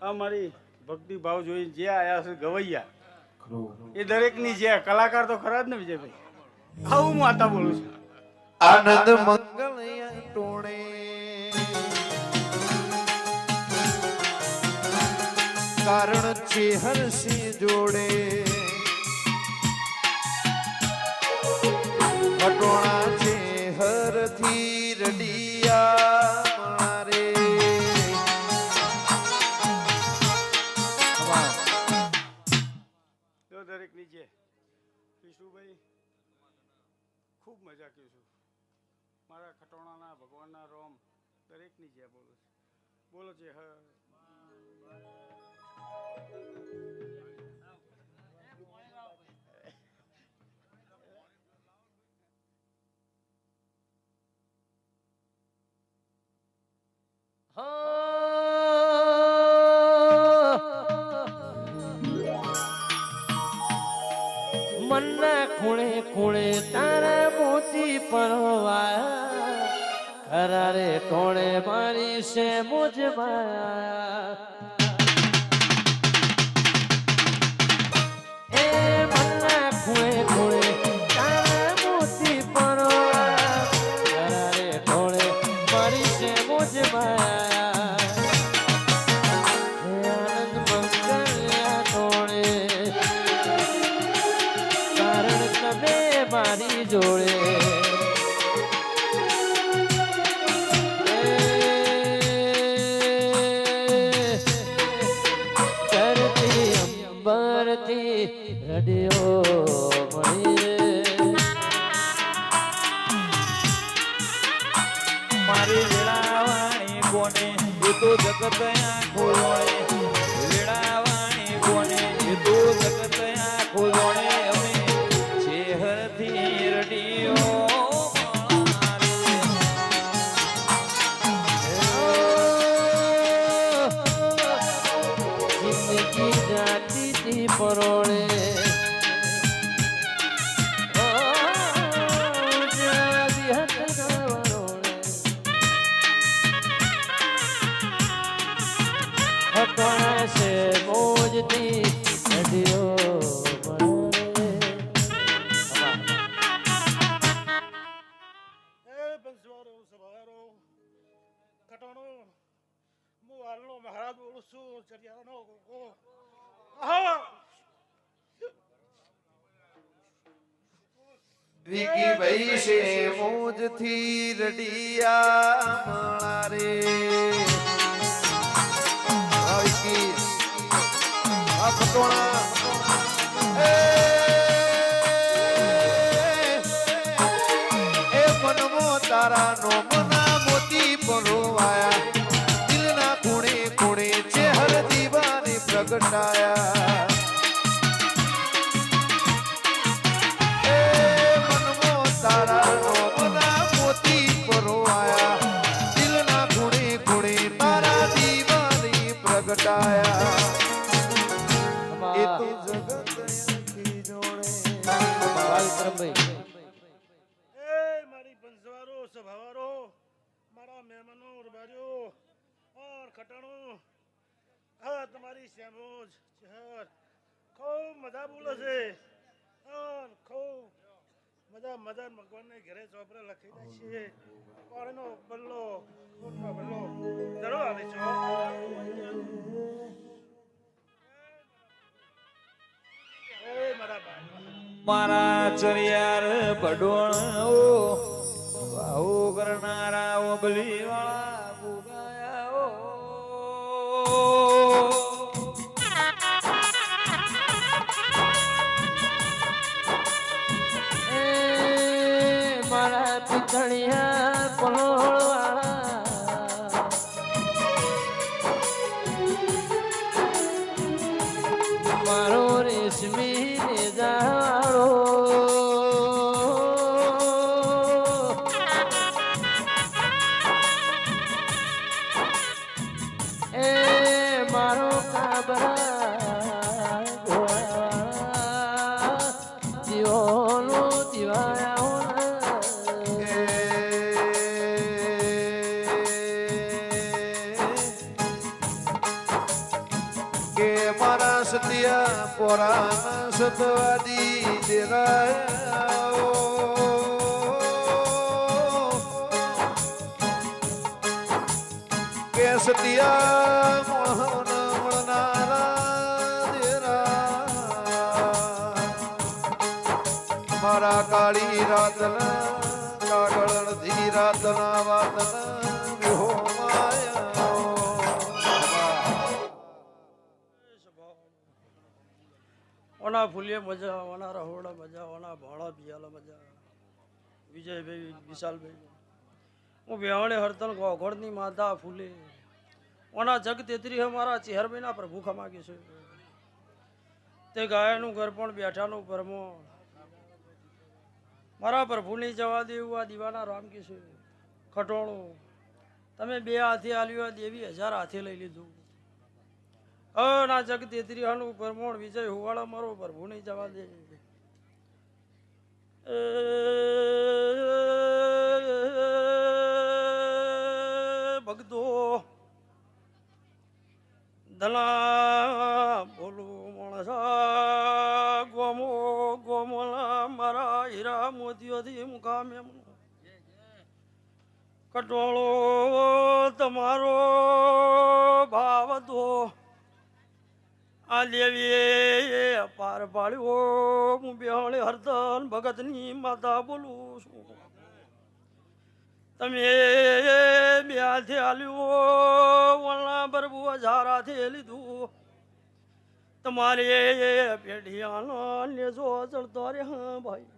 આ મારી ભક્તિ ભાવ જોઈ જે આયા છે ગવૈયા એ દરેકની જે કલાકાર તો ખરા જ ને વિજયભાઈ આવું માતા બોલું છું આનંદ મંગલ ટોણે કારણ છે હરસી જોડે પટોણા છે હરથી રડિયા મારે દરેક નીચે વિષ્ણુભાઈ ખૂબ મજા કરું છું મારા ખટોણાના ભગવાનના રોમ દરેકની જે બોલું છું બોલો છે છે મુજ માયા એ મનના ખૂણે ખૂણે તારા મોતી પરોળા તારા રે ઢોળે મારી છે મુજ માયા હે આનંદ મંગલ્યા ઢોળે કારણ તમે મારી જોડે રડિયો મળી મારી વેળાવાણી કોને એ તો જગત આખો જોણે વેળાવાણી કોને એ તો જગત આખો જોણે અમે ચેહરથી રડિયો જિંદગી જાતી પરોળે મોજથી રડિયો બંસવારો સવારો કટોણો હું હાલનો મહારાજ બોલું છું ચરિયાનો ગોગો આહા વિકી ભાઈ છે મોજથી રડિયા મળા રે વિકી આ પટોણા એ મનમો તારા નો મના મોતી પરોવાયા દિલના ખૂણે ખૂણે ચહેર દીવાની પ્રગટાયા એ મનમો તારા નો મના મોતી પરોવાયા દિલના ખૂણે ખૂણે તારા દીવાની પ્રગટાયા એ તો જગત આખી જોડે બાલકરમભાઈ એ મારી બંસવારો સભાવારો મારા મહેમાનો રબારીઓ ઓર ખટાણો હા તમારી શ્યામોજ ચહેર ખૂબ મજા બોલે છે ઓર ખૂબ મજા મજા ભગવાનને ઘરે ચોપરે લખી દે છે પાણીનો બલ્લો ફૂટનો બલ્લો જરૂર આવે છો એ મારા ભાઈ મારા ચરિયાર ભડોળ આવો કરનારા ઓબલી વાળા ભૂગાયા મારા પિતળિયા પલોળવાળા મારો રેશમી ને જાળો એ મારો કાબરા ગોળા જીવોનો દિવાયા કે મારા સતિયા પોરા સતવાદી દેરાયા કે સતિયા મોહન મળનારા દેરા મારા કાળી રાતના કાગળ ધી રાતના વાતના વિહો માયા ઓના ફૂલીએ મજા ઓના રહોડા મજા ઓના ભાડા પિયાલા મજા વિજયભાઈ વિશાલભાઈ હું બેવણે હરતન ગોઘોડની માતા ફૂલે ઓના જગ તેતરી અમારા ચેહરભાઈના પ્રભુ ખમાગે છે તે ગાયનું ઘર પણ બેઠાનું પરમો મારા પ્રભુની જવા દે એવું આ દીવાના રામ કે છે ખટોળું તમે બે હાથે આલ્યું દેવી 1000 હાથે લઈ લીધું ના જગ તેતરી હાનું પરમોણ વિજય હોવાળા મારો પ્રભુ નહીં જવા દે ભક્તો ધના બોલું માણસા ગોમો ગોમોલા મારા હીરા મોતીઓથી મુકામે કટોળો તમારો ભાવ દો આ દેવીએ પાર પાડ્યો હું બેહળે હરદન ભગતની માતા બોલું છું તમે બે હાથે હાલ્યું વળના બરબુ હજારાથી લીધું તમારે પેઢિયાનો લેજો ચડતો રે હા ભાઈ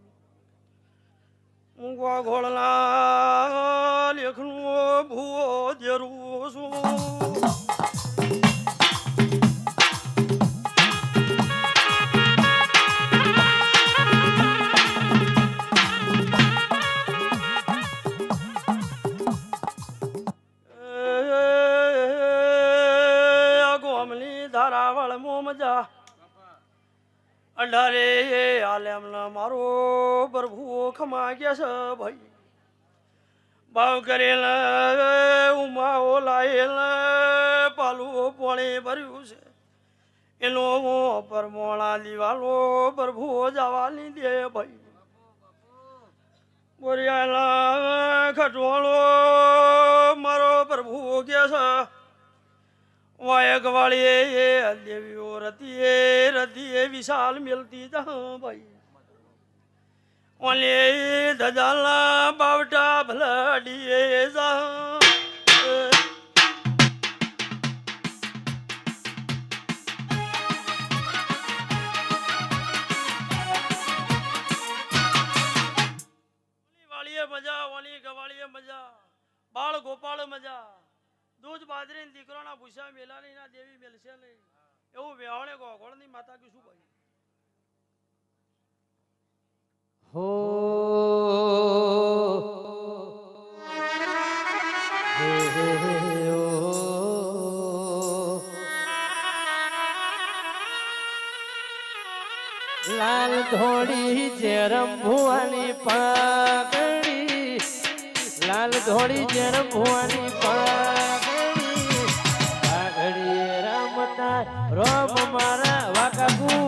હું ઘોડલા લેખનું ભૂવો દેરું છું મજા અઢારે આલેમના મારો પ્રભુ ખમા ગયા છે ભાઈ ભાવ કરેલા ઉમાઓ લાયેલા પાલું પોણે ભર્યું છે એનો પરમોણા દિવાલો પ્રભુ જવાની દે ભાઈ બોરિયાના ખટોળો મારો પ્રભુ કે છે વાયક વાળી દેવીઓ રતીએ વિશાલ મિલતી જા ભાઈ ઓલે ધજાલા બાવટા ભલડીએ જા વાળીએ મજા ઓલી ગવાળીએ મજા બાળ ગોપાળ મજા દૂધ બાજરી દીકરાના ભૂસા મેલાની ના દેવી મેલશે નહીં એવું વેવાણે ગોગોળની માતા કે શું ભાઈ હો લાલ ધોળી જેરમ ભુવાની પાઘડી લાલ ધોળી જેરમ ભુવાની પાઘડી પાઘડી રમતા રોમ મારા વાકાકુ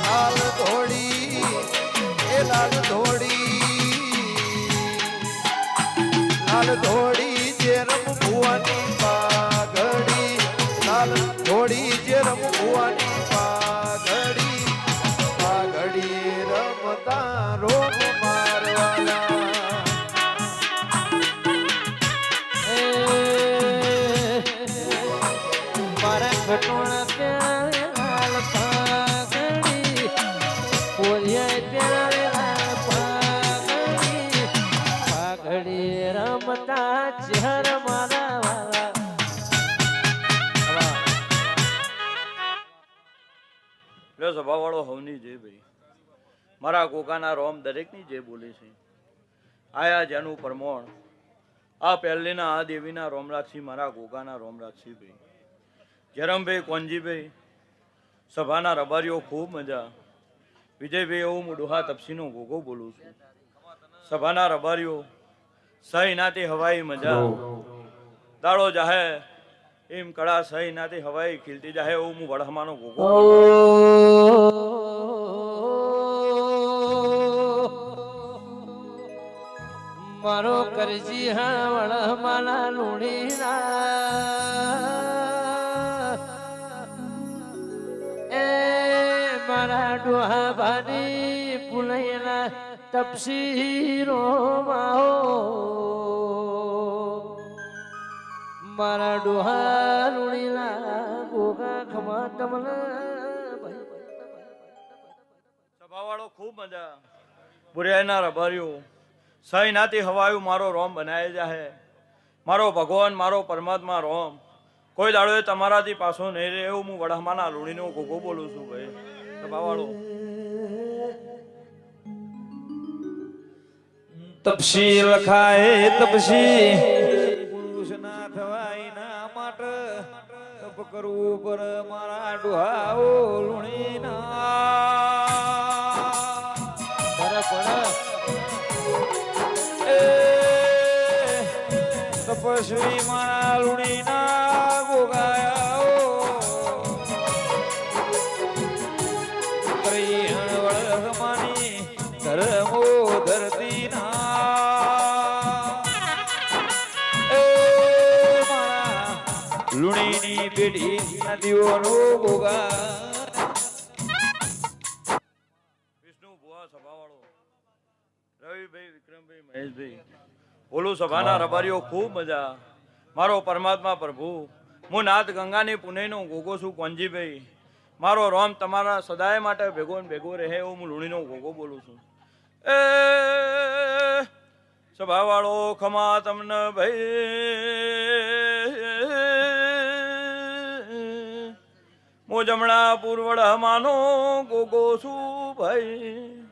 લાલ ધોળી એ લાલ ધોળી જે રમ ભુવાની પાઘડી લાલ ધોળી જે રમ ભુવાની પાઘડી પાઘડી રમતા રોમ મારવાલા મારા ઘટોણા ત્યારે લાલ પાઘડી પોરિયા ત્યારે લાલ પાઘડી પાઘડી રમતા ચહેર મારા વાલા લો સભાવાળો હવની જય ભાઈ મારા કોકાના રોમ દરેકની જય બોલે છે આયા જેનું પરમોણ આ પહેલીના આ દેવીના રોમ રાખશી મારા કોકાના રોમ રાખશી ભાઈ જરમભાઈ કોંજીભાઈ સભાના રબારીઓ ખૂબ મજા વિજયભાઈ એવું હું ડોહા તપસીનો ગોગો બોલું છું સભાના રબારીઓ સહી નાતી હવાઈ મજા દાડો જાહે એમ કળા સહી નાતી હવાઈ ખીલતી જાહે એવું હું વડહમાનો ગોગો મારો કરજી હાવળ માલા લુણી એ મારા ડોહા ભાની પુલૈના તપસીરો માહો મારા ડોહા લુણીલા ગોગા ખમા તમલા સભાવાળો ખૂબ મજા બુરિયાના રબારીઓ સહી નાતી હવાયું મારો રોમ બનાવી જાહે મારો ભગવાન મારો પરમાત્મા રોમ કોઈ દાડો તમારાથી પાછો નહીં રહે એવું હું વડહમાના લુણીનો ગોગો બોલું છું ભાઈ સભાવાળો તપસી લખાય તપસી પુરુષ ના થવાય ના માટે તપ કરવું પર મારા ડોહાઓ લુણી ના તપસ્વી મારા લુણીના ગોગાયા વળગમાની ધર્મો ધરતીના એ મારા લુણીની પેઢી નદીઓનો ગોગા વિષ્ણુ ભુવા સભાવાળો રવિભાઈ વિક્રમભાઈ મહેશભાઈ બોલું સભાના રબારીઓ ખૂબ મજા મારો પરમાત્મા પ્રભુ હું નાથ ગંગાની પુણેનો ગોગો છું કોંજીભાઈ મારો રોમ તમારા સદાય માટે ભેગો ને ભેગો રહે એવું હું લુણીનો ગોગો બોલું છું એ સભાવાળો ખમા તમને ભાઈ હું જમણા પૂર્વડમાનો ગોગો છું ભાઈ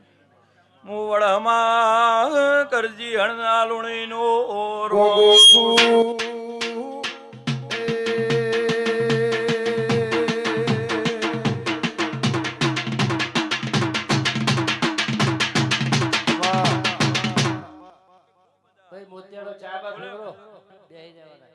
હું વડમાં કરજી હણના લુણીનો રોગો છું ભાઈ મોતિયાળો ચા બા ફેવરો બેહી જવાના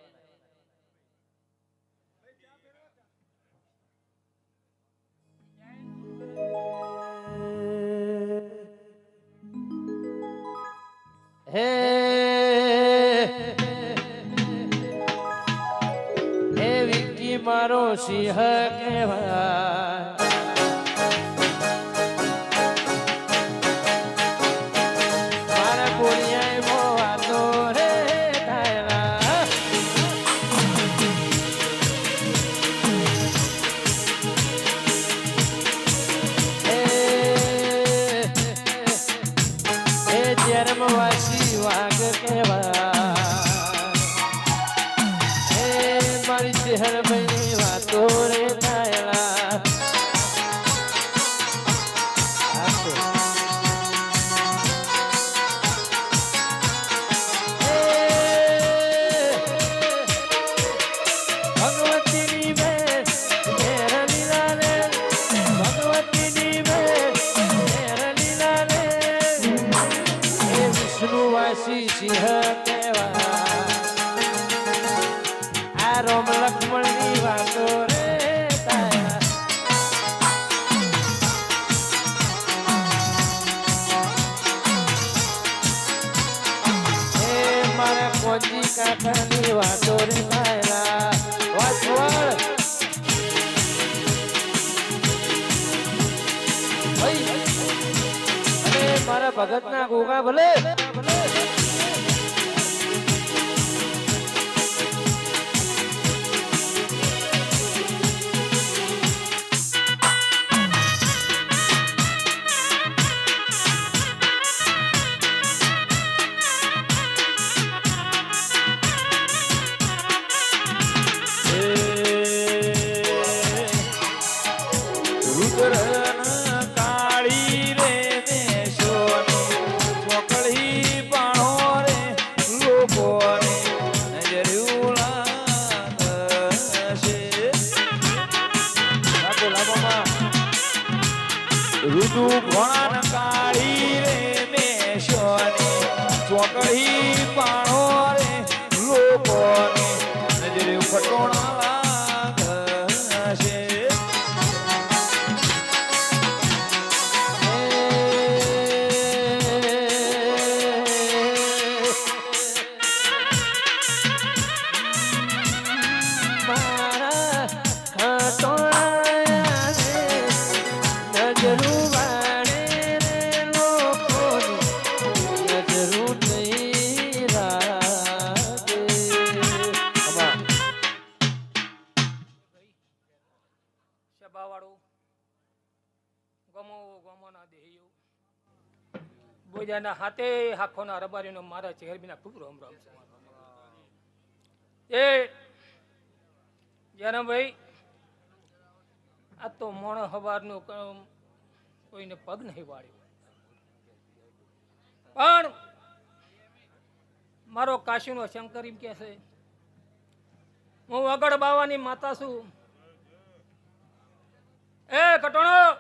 હે હે વિકી મારો સિંહ કહેવાય મારા કોળિયાએ મોવાતો રે તારા હે જન્મવાસી વાઘ કહેવાય હે મારી શહેર બની વાતો રે તારા ભગવતીની બેન ઘેર લીલા રે ભગવતીની બેન ઘેર લીલા રે હે વિષ્ણુવાસી સિંહ કહેવાય આ રોમ લક્ષ્મણની વાતો રે તારા હે મારા કોજી કાકાની વાતો રે તારા વાસવડ અને મારા ભગતના ગોગા ભલે રુદ્રન કાળી રે મેશોની ચોકડી પાણો રે લોકોને નજર્યું લાગશે ઋતુ ઘોણાન કાળી રે મેશોની ચોકડી પાણો રે લોકોને નજર્યું ખટોણા લાગશે મારા ખટોળા રે નજરું વાળે રે લોકોની નજરું નહીં રાખે સભાવાળું ગમો ગમોના દેહીઓ બોજાના હાથે હાખોના રબારીનો મારા ચહેરબીના ખૂબ રોમ રોમ છે એ જ્યારે ભાઈ આ તો મોણો હવારનું કોઈને પગ નહીં વાળ્યો પણ મારો કાશીનો શંકર એમ કે છે હું વગડ બાવાની માતા છું એ કટોણો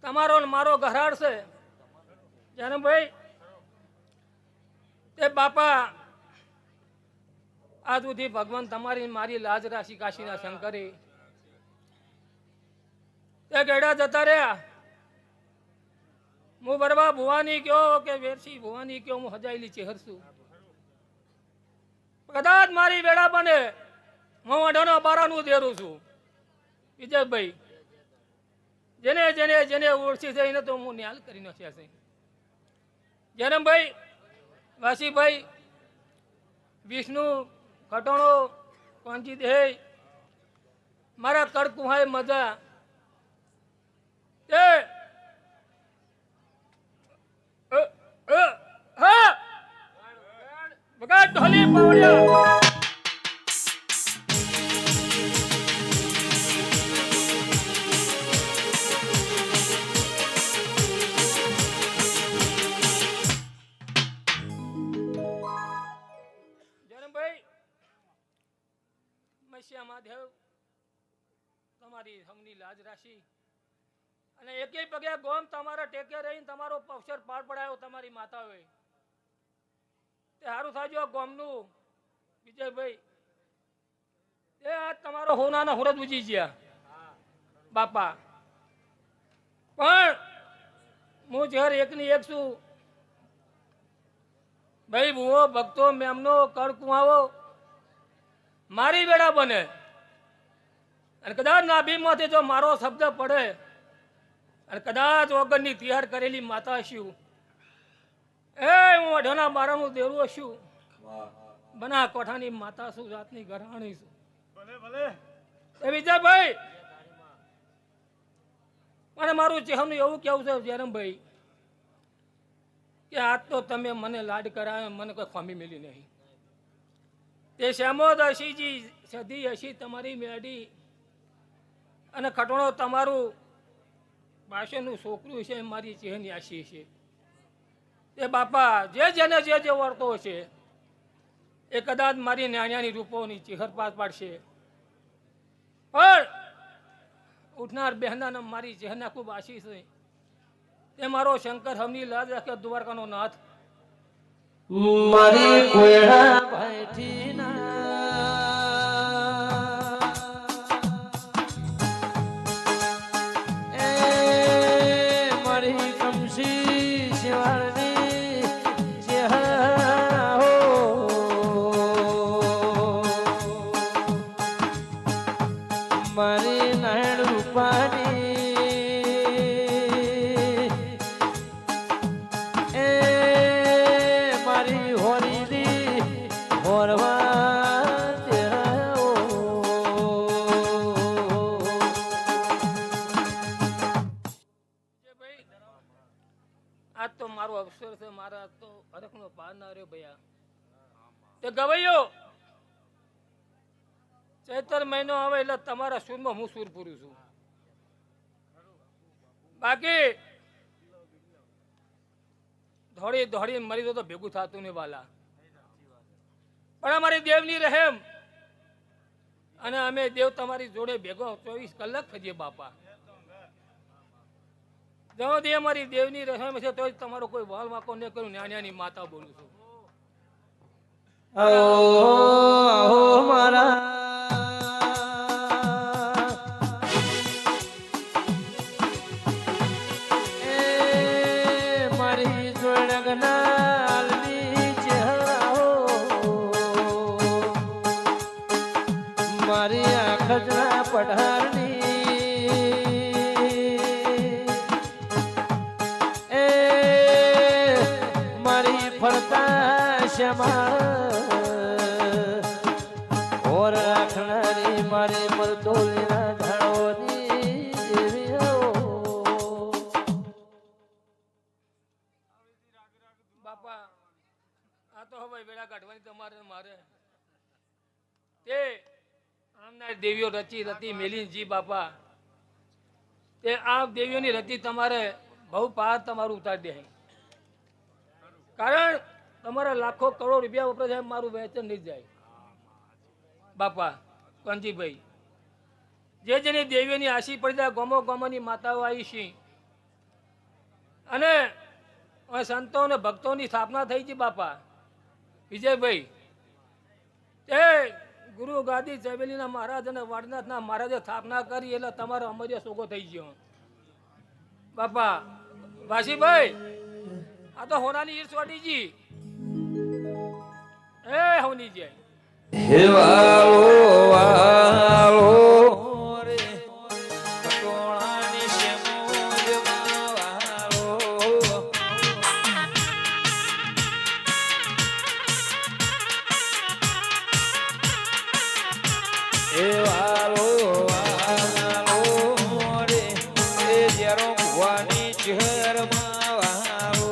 તમારો ને મારો ઘરાડ છે જાણે ભાઈ તે બાપા આજ સુધી ભગવાન તમારી ને મારી લાજ રાખી કાશીના શંકરે તે ગેડા જતા રહ્યા. હું બરબા ભુવાની કયો કે વેરસી ભુવાની કયો, હું હજાયેલી ચેહર છું. કદાચ મારી વેળા બને હું અઢાનો બારાનું દેરું છું. વિજયભાઈ જેને જેને જેને ઓળખી છે એને તો હું ન્યાલ કરી નાખ્યા છે. જયરામભાઈ, વાસીભાઈ, વિષ્ણુ કટોણો, કોંજી દે, મારા કડકુહાય મજા એ હા બગા ઢોલી પાવડિયા. મહાદેવ તમારી હમની લાજ રાખી અને એકેય પગે ગોમ તમારા ટેકે રહીને તમારો અવસર પાર પડાયો તમારી માતાઓએ. તે સારું થાજો ગોમનું વિજયભાઈ, એ આજ તમારો હોનાના હુરત ઉજી ગયા બાપા. પણ હું જહર એકની એક છું ભાઈ. ભૂવો ભક્તો મેમનો કળ કુવાવો મારી વેળા બને અને કદાચ નાભીમાંથી જો મારો શબ્દ પડે અને કદાચ ઓગણની તૈયાર કરેલી માતા છું, એ હું અઢાના બારાનું દેરું છું, બના કોઠાની માતા છું, જાતની ઘરાણી છું. ભલે ભલે એ વિજયભાઈ, અને મારું ચહેરું એવું કેવું છે જયરામભાઈ કે આજ તો તમે મને લાડ કરાયો, મને કોઈ ખામી મિલી નહીં. તે શ્યામોદ હસીજી સધી હસી તમારી મેડી અને ખટોણો તમારું પાસેનું છોકરું છે, મારી ચહેરની આશી છે. તે બાપા જે જેને જે જે વર્તો છે એ કદાચ મારી નાન્યાની રૂપોની ચહેર પાસ પાડશે, પણ ઉઠનાર બહેનાને મારી ચહેરના ખૂબ આશી છે. તે મારો શંકર હમની લાજ રાખે દ્વારકાનો નાથ. મારી કોયડા ભાઈથી ના એ મારી કમસી શિવાળની ચહેરા હો મારી નાયણ રૂપાની આજ તો મારો અવસર છે, મારા તો હરખનો પાર ના રહ્યો ભૈયા. તે ગવૈયો ચૈતર મહિનો આવે એટલે તમારા સૂરમાં હું સૂર પૂરું છું. બાકી દોડી દોડી મરી તો ભેગું થતું નહીં વાલા. પણ અમારી દેવની રહેમ અને અમે દેવ તમારી જોડે ભેગો 24 કલાક થઈએ બાપા. જો દે અમારી દેવની રહેમ છે તો તમારો કોઈ વાલ વાકો ન કરું. નાની માતા બોલું છું. આહો મારા એ મારી જોડગનાલની ચહેરા હો મારી આખજના પઢારની એ મારી ફરતા શ્યામા ઓર રાખનારી મારી મરતોલીના ધાડોની દેવી હો બાપા. આ તો હવે વેળા કાઢવાની તમારે મારે. તે આમના દેવીઓ રચી રતી મેલીનજી બાપા. તે આ દેવીઓની રતી તમારે બહુ પાર તમારું ઉતારી દે. કારણ તમારા લાખો કરોડ રૂપિયા વપરાય જાય, મારું વેચન નહીં જાય બાપા. કંજીભાઈ, જે જેની દેવીઓની આશી પડી જાય, ગોમો ગોમોની માતાઓ આવી છે અને સંતો અને ભક્તોની સ્થાપના થઈ છે બાપા. વિજયભાઈ, તે એ ગુરુ ગાદી જવેલીના મહારાજ અને વાડનાથના મહારાજે સ્થાપના કરી એટલે તમારો અમર્ય સોગો થઈ ગયો બાપા વાસીભાઈ આ તો હોનાની ઈર્ષ વાટીજી એ હોની જાય હે વાલો વાલો રે કટોળાની શેમોજમાં વાલો હે વાલો વાલો રે એ જરો ભવાની ચહેરમાં વાલો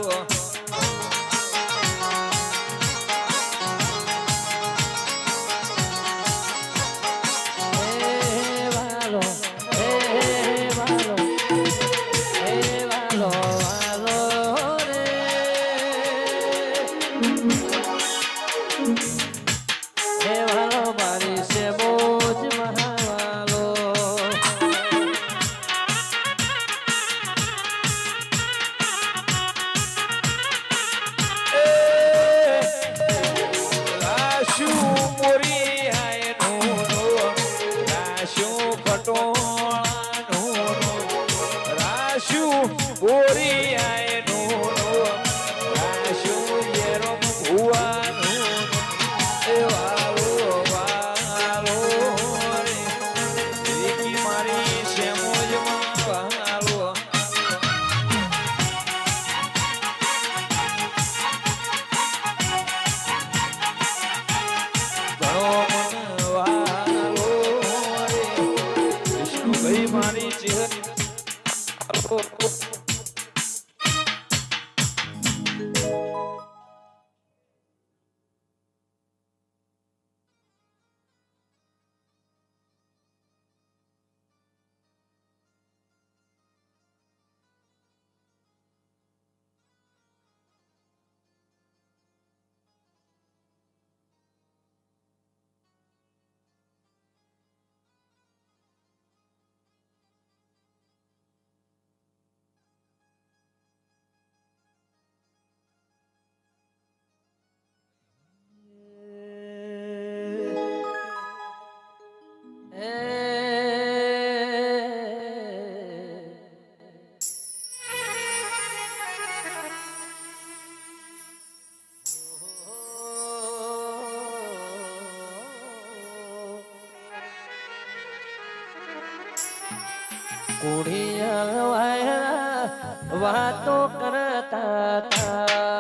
વાતો કરતા હતા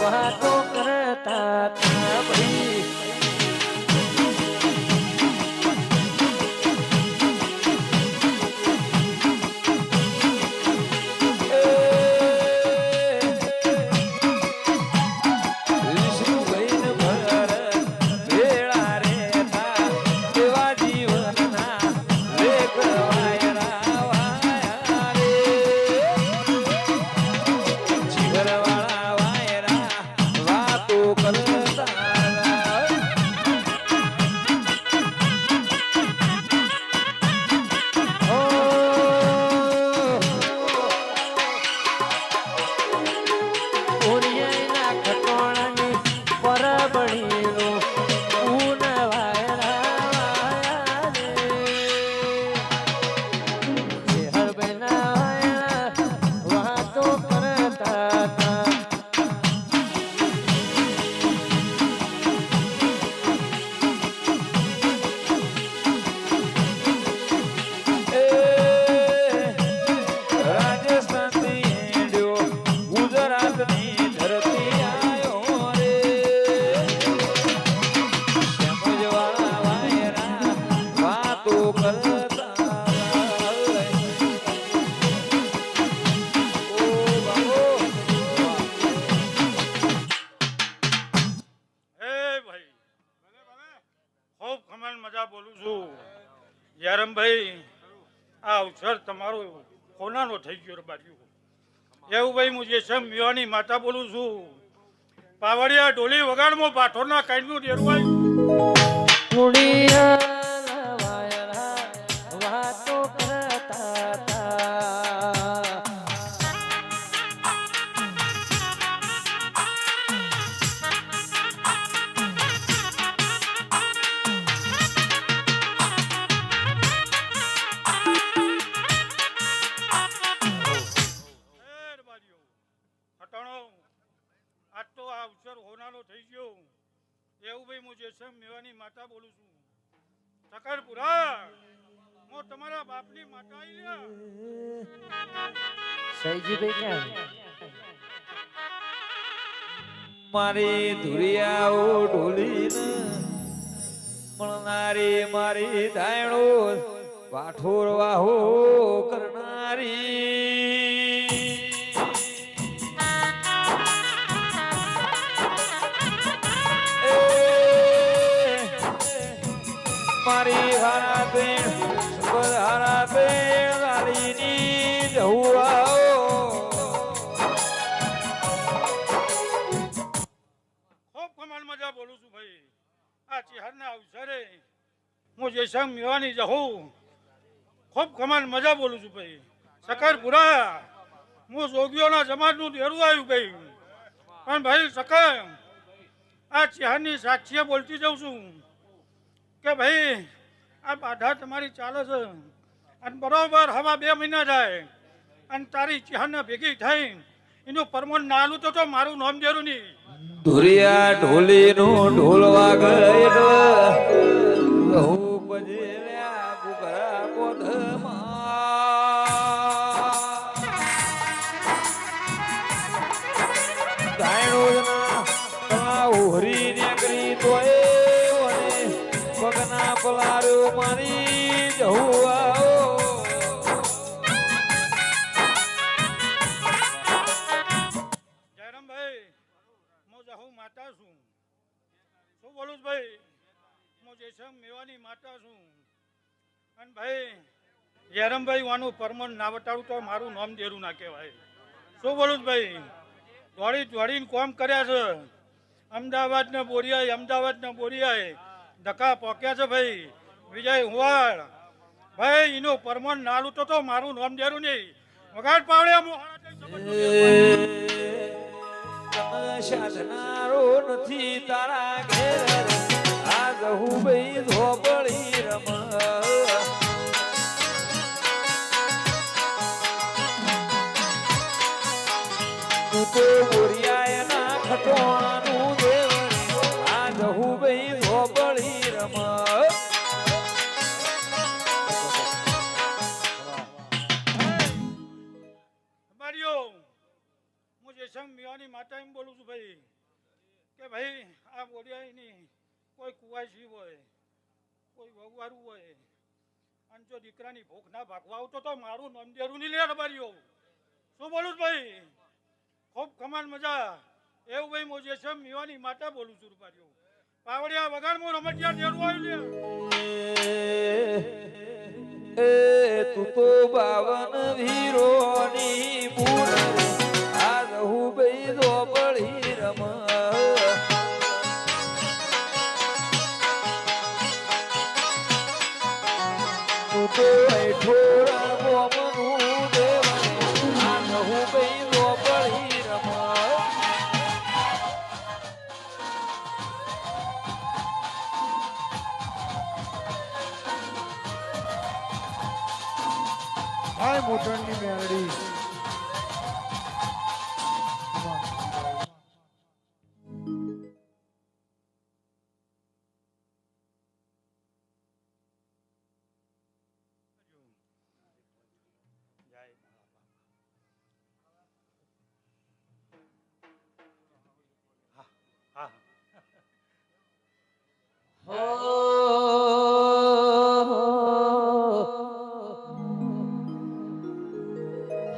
વાતો કરતા હતા ભાઈ વાતો કરતા જયરામભાઈ આ અવસર તમારો કોનાનો થઈ ગયો રબારીઓ એવું ભાઈ હું જે છે મેવાની માતા બોલું છું પાવડિયા ઢોલી વગાડમાં પાઠોરના કાઈનું ડેરવાય થઈ ગયો એવું ભાઈ હું જે છે મેવાની માતા બોલું છું સકરપુરા હું તમારા બાપની માતા સહીજીભાઈ ક્યાં મારી ધુરિયાઓ ઢોલી મળનારી મારી ધાયણો પાઠોર વાહો કરનારી મારી હારા બેન હારા બેન લાલીની જહુઆઓ ખૂબ કમાલ મજા બોલું છું ભાઈ આ ચિહારના અવસરે હું જે સંગ મેવાની જહું ખૂબ કમાલ મજા બોલું છું ભાઈ સકરપુરા હું જોગીઓના સમાજનું ડેરું આવ્યું ભાઈ પણ ભાઈ સકર આ ચિહારની સાક્ષીએ બોલતી જાઉં છું કે ભાઈ આ બાધા તમારી ચાલે છે અને બરોબર હવા 2 મહિના જાય અને તારી ચિહાને ભેગી થઈ એનું પરમોન નાલું તો મારું નામ દેરું નહીં ધુરિયા ઢોલી નો ઢોલ વાગે રહુ બજેલ્યા ગુગરા કોધમાં ધાયણો હોરી ને કરી તોય પગના પલારો મારી જહુઆઓ જયરામભાઈ હું જહુ માતા છું શું બોલું ભાઈ હું જેસમ મેવાની માતા છું અને ભાઈ જયરામભાઈ વાનું પરમન ના વટાડું તો મારું નામ દેરું ના કહેવાય શું બોલું ભાઈ દોડીને કોમ કર્યા છે અમદાવાદ ને બોરિયાએ ધક્કા પોક્યા છે ભાઈ વિજય હુવાડ ભાઈ એનું પરમન નાલું તો મારું નામ દેરું નહીં વગાડ પાવડ્યા સાધનારો નથી તારા ઘેર આ જહુ ભાઈ ધોબળી રમ તું તો બોરિયાના ખટોણાનું દેવ આ જહુ ભાઈ ધોબળી રમ હું જેસમ મિયાની માતા એમ બોલું છું ભાઈ કે ભાઈ આ બોરિયાની કોઈ કુવાસી હોય કોઈ વગવારું હોય અને જો દીકરાની ભૂખ ના ભાગવા આવતો તો મારું નામ દેરું નહીં લે રબારીઓ શું બોલું ભાઈ ખૂબ કમાલ મજા એવું ભાઈ હું જેસમ મિયાની માતા બોલું છું રબારીઓ પાવડિયા વગાડમાં રમતિયા દેરું આવ્યું લે તું તો 52 વીરોની પૂર આ રહુ ભાઈ ધોબળી રમ તું તો ઠોર મોમનું દેવ આ રહુ ભાઈ ધોબળી રમ હાય મોટરની મેલડી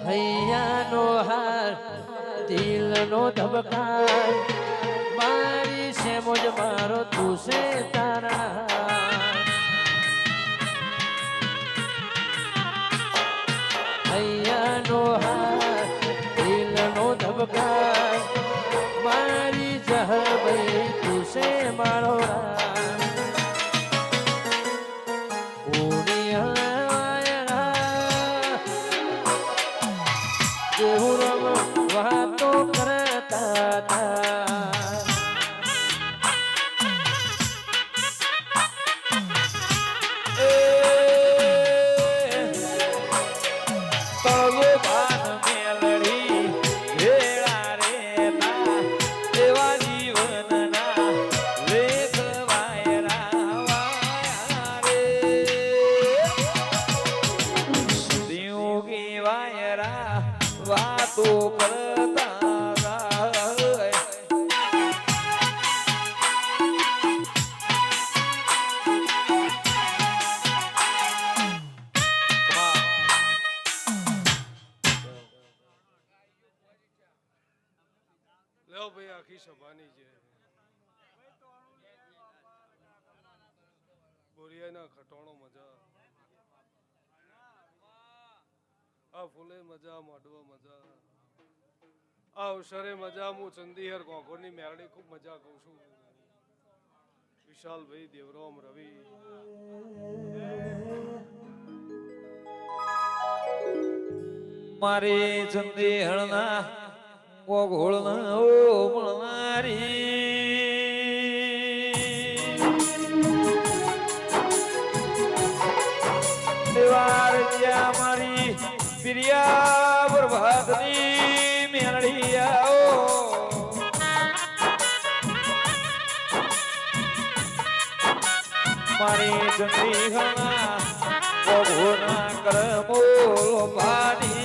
હૈયાનો હાર દિલનો ધબકાર મારી સેમોજ મારો તું છે તારા આખી સભાની છે બોરિયાના ખટોણો મજા આ ફૂલે મજા માડવા મજા આ અવસરે મજા હું ચંદીહર ગોગોની મેરડી ખૂબ મજા કહું છું વિશાલભાઈ દેવરામ રવિ મારે ચંદે હળના ગોગોળના ઓ મળનારી વાર જ્યાં મારી પ્રિયા બરબાદની મેળડી આવો મારી ચંદી હળના ગોગોળના કરમો લોભાની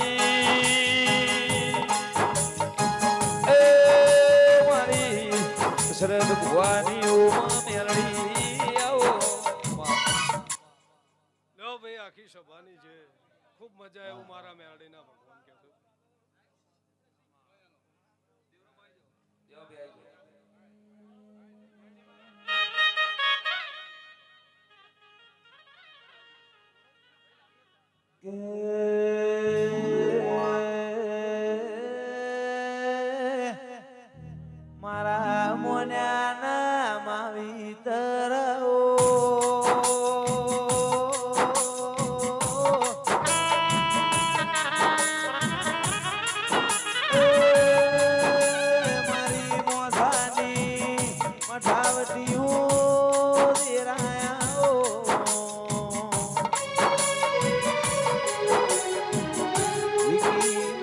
શરદ ભુવાની ઓમાં મેલડી આવો લો ભાઈ આખી સભાની છે ખૂબ મજા એવું મારા મેલડીના ભગવાન કે છે મારા મોન્યાના માવી મારી મોસાની મઠાવટી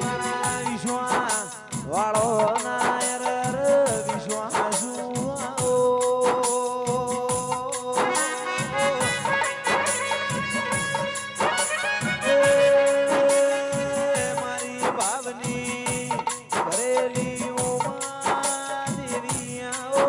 મારા વિશ્વાસ વાળો નાયર મારી ભાવની ભરેલી ઉમા દેવિયા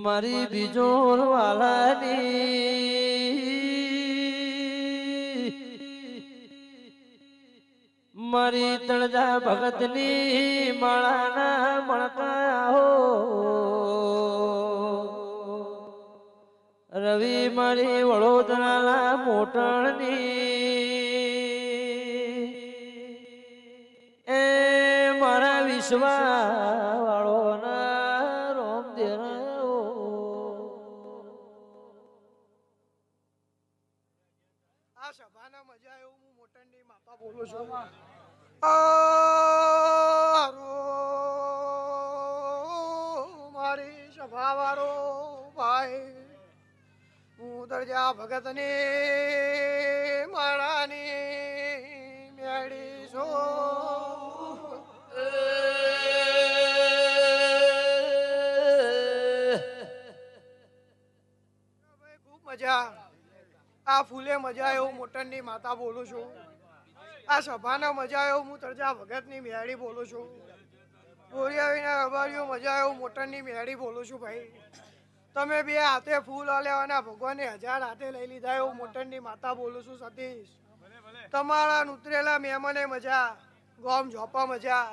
મારી બીજોર વાલાની મારી તળજા ભગતની માળાના મણકા હો રવિ મારી વડોદરાના મોટણની એ મારા વિશ્વા વાળોના રોમ દેરાઓ આ સભાના મજા એવું હું મોટણની માપા બોલું છું મારી સભા વાળો ભાઈ હું દરજા ભગતની માળાની મેળી છું ખૂબ મજા આ ફૂલે મજા આવ્યો હું મોટરની માતા બોલું છું. આ સભાના મજા આવ્યો હું તરજા ભગતની મેળી બોલું છું. બોરિયાવીના રબારીઓ મજા આવ્યો હું મોટરની મેળી બોલું છું. ભાઈ તમે બે હાથે ફૂલ લેવાના ભગવાને 1000 હાથે લઈ લીધા એવું મોટરની માતા બોલું છું. સતીશ તમારા ઉતરેલા મહેમાને મજા, ગોમ ઝોપા મજા,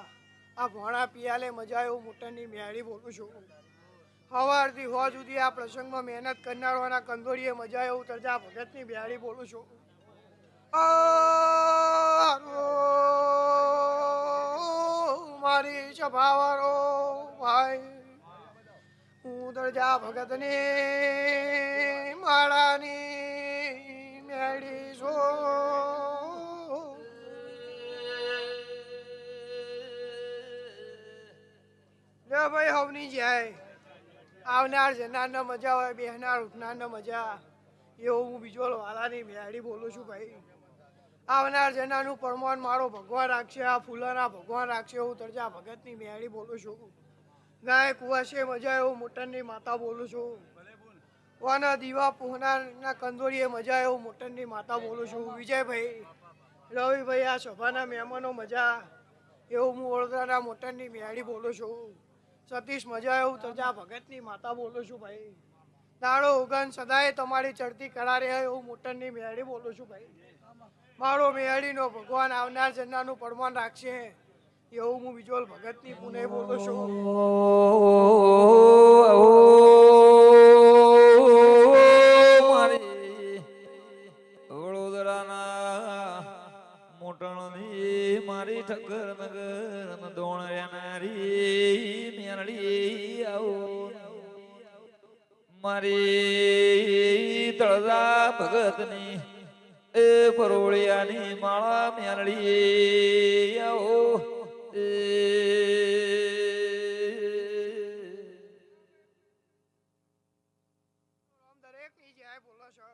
આ ભોણા પિયાલે મજા એવું મોટરની મેળી બોલું છું. સવારથી હોજ સુધી આ પ્રસંગમાં મહેનત કરનારોના કંદોરીએ મજા એવું તરજા ભગતની બિહારી બોલું છું. મારી સભાવાળો ભાઈ હું તરજા ભગતની માળાની મેળી છું. લે ભાઈ હવની જાય આવનાર જનારને મજા હોય, બેહનાર ઉઠનારને મજા એવું હું બીજો વાલાની મેળી બોલું છું. ભાઈ આવનાર જનારનું પરમાન મારો ભગવાન રાખશે, આ ફૂલોના ભગવાન રાખશે એવું તરજા ભગતની મેળી બોલું છું. ગાય કુવાશે મજા એવું મોટરની માતા બોલું છું. વાના દીવા પૂહનારના કંદોરીએ મજા એવું મોટરની માતા બોલું છું. વિજયભાઈ રવિભાઈ આ સભાના મહેમાનો મજા એવું હું વડોદરાના મોટરની મેળી બોલું છું. સતીશ મજા એવું તરજા ભગતની માતા બોલું છું. ભાઈ દાડો ઉગન સદાય તમારી ચડતી કરારે એવું મોટરની મેળી બોલું છું. ભાઈ મારો મેળીનો ભગવાન આવનાર જન્નાનું પરમાન રાખશે એવું હું બીજોલ ભગતની પુણે બોલું છું. મારી વડોદરાના મોટણની મારી ઠક્કર નગર દોણ રેનારી મેરડી આવો મારી તળજા ભગતની એ પરોળિયાની માળા મેરડી આવો દરેકની જય બોલો છો.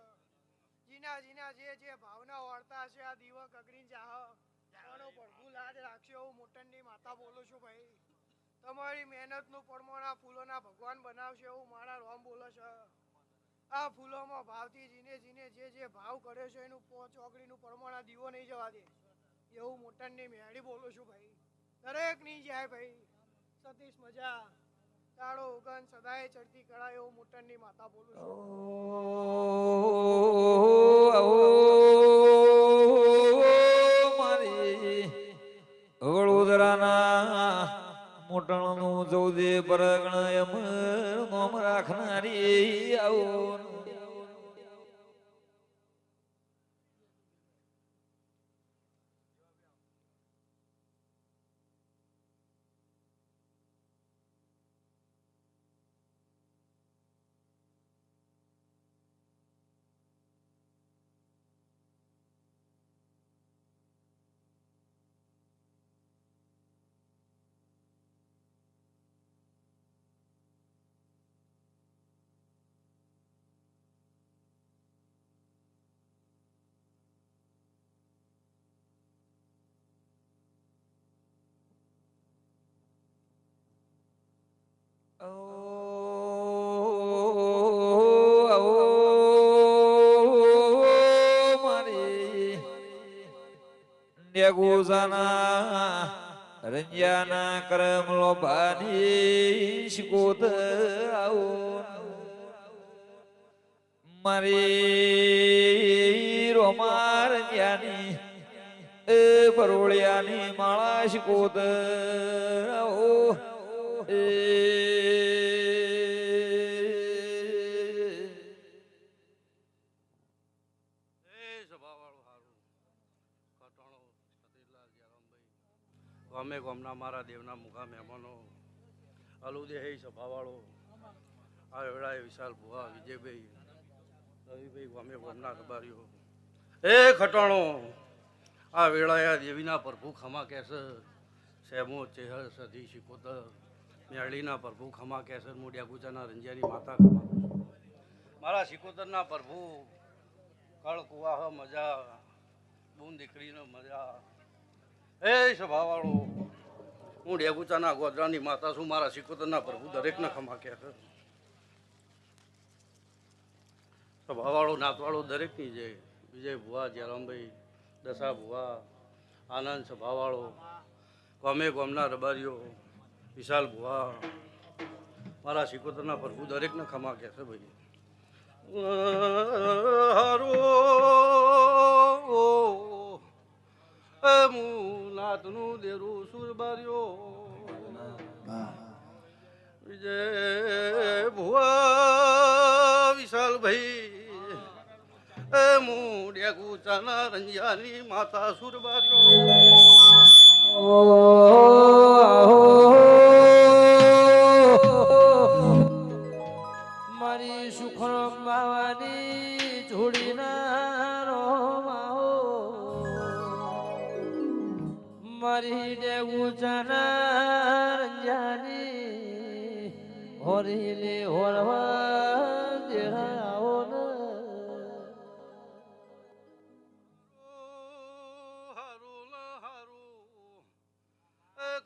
જીના જીના જે ભાવના વાળતા છે આ દીવક અગ્નિ જાહ આનો પ્રભુ લાજ રાખશે એવું મોટનની માતા બોલું છું. ભાઈ તમારી મહેનતનું પરમાણ આ ફૂલોના ભગવાન બનાવશે એવું મારા રોમ બોલો છે. આ ફૂલોમાં ભાવથી જીને જીને જે ભાવ કર્યો છે એનું ચોકડીનું પરમાણ આ દીવો નહીં જવા દે એવું મોટનની મેળી બોલું છું. ભાઈ દરેકની જાય ભાઈ સતીશ મજા તાળો ઉગન સદાય ચડતી કળા એવું મોટનની માતા બોલું છું. મારી વડોદરાના મોટણનું 14 પરગણ એમ નોમ રાખનારી આવો મારી ગુજાના રંજાના કરમ લોભાની શિકોત આવો મારી રોમા રંજાની એ પરોળિયાની માળા શિકોત આવો ગામે ગામના મારા દેવના મુખા મહેમાનો અલુદે હે સભાવાળો આ વેળાએ વિશાલ ભુવા વિજયભાઈ રવિભાઈ ગામે ગામના રબારીઓ એ ખટાણો આ વેળાએ આ દેવીના પ્રભુ ખમા કહેશે સેમો ચેહર સધી શિકોતર મેળીના પ્રભુ ખમા કહેશે મોડિયા ગુજાના રંજિયાની માતા ખમા મારા શિકોતરના પ્રભુ કળ કુવાહ મજા બૂન દીકરીનો મજા એ સભાવાળો હું ડેગુચાના ગોધરાની માતા છું મારા શિકોતરના પ્રભુ દરેકને ખમા કહે છે સભાવાળો નાતવાળો દરેકની જય. વિજય ભુવા, જયરામભાઈ, દશા ભુવા, આનંદ સભાવાળો, ગામે ગામના રબારીઓ, વિશાલ ભુવા, મારા સિકોતરના પ્રભુ દરેકને ખમા કહે છે ભાઈ. હારો નાતનું દેરું સુરબારીઓ, વિજય ભુવા, વિશાલભાઈ, મુડ્યા ગુચાના રંજાની માતા સુરબારીઓ. મારી સુખરો માવાની જોડીના રોમાઓ, મારી દેવું જાના રંજાની હોરીલે હોરવા દેરાઓ ને.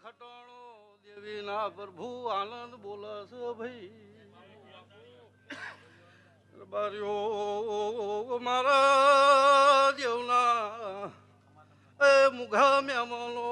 ખટાણો દેવીના પ્રભુ આનંદ બોલે છે ભાઈ. રબારીઓ મારા દેવના મુઘા મેમનો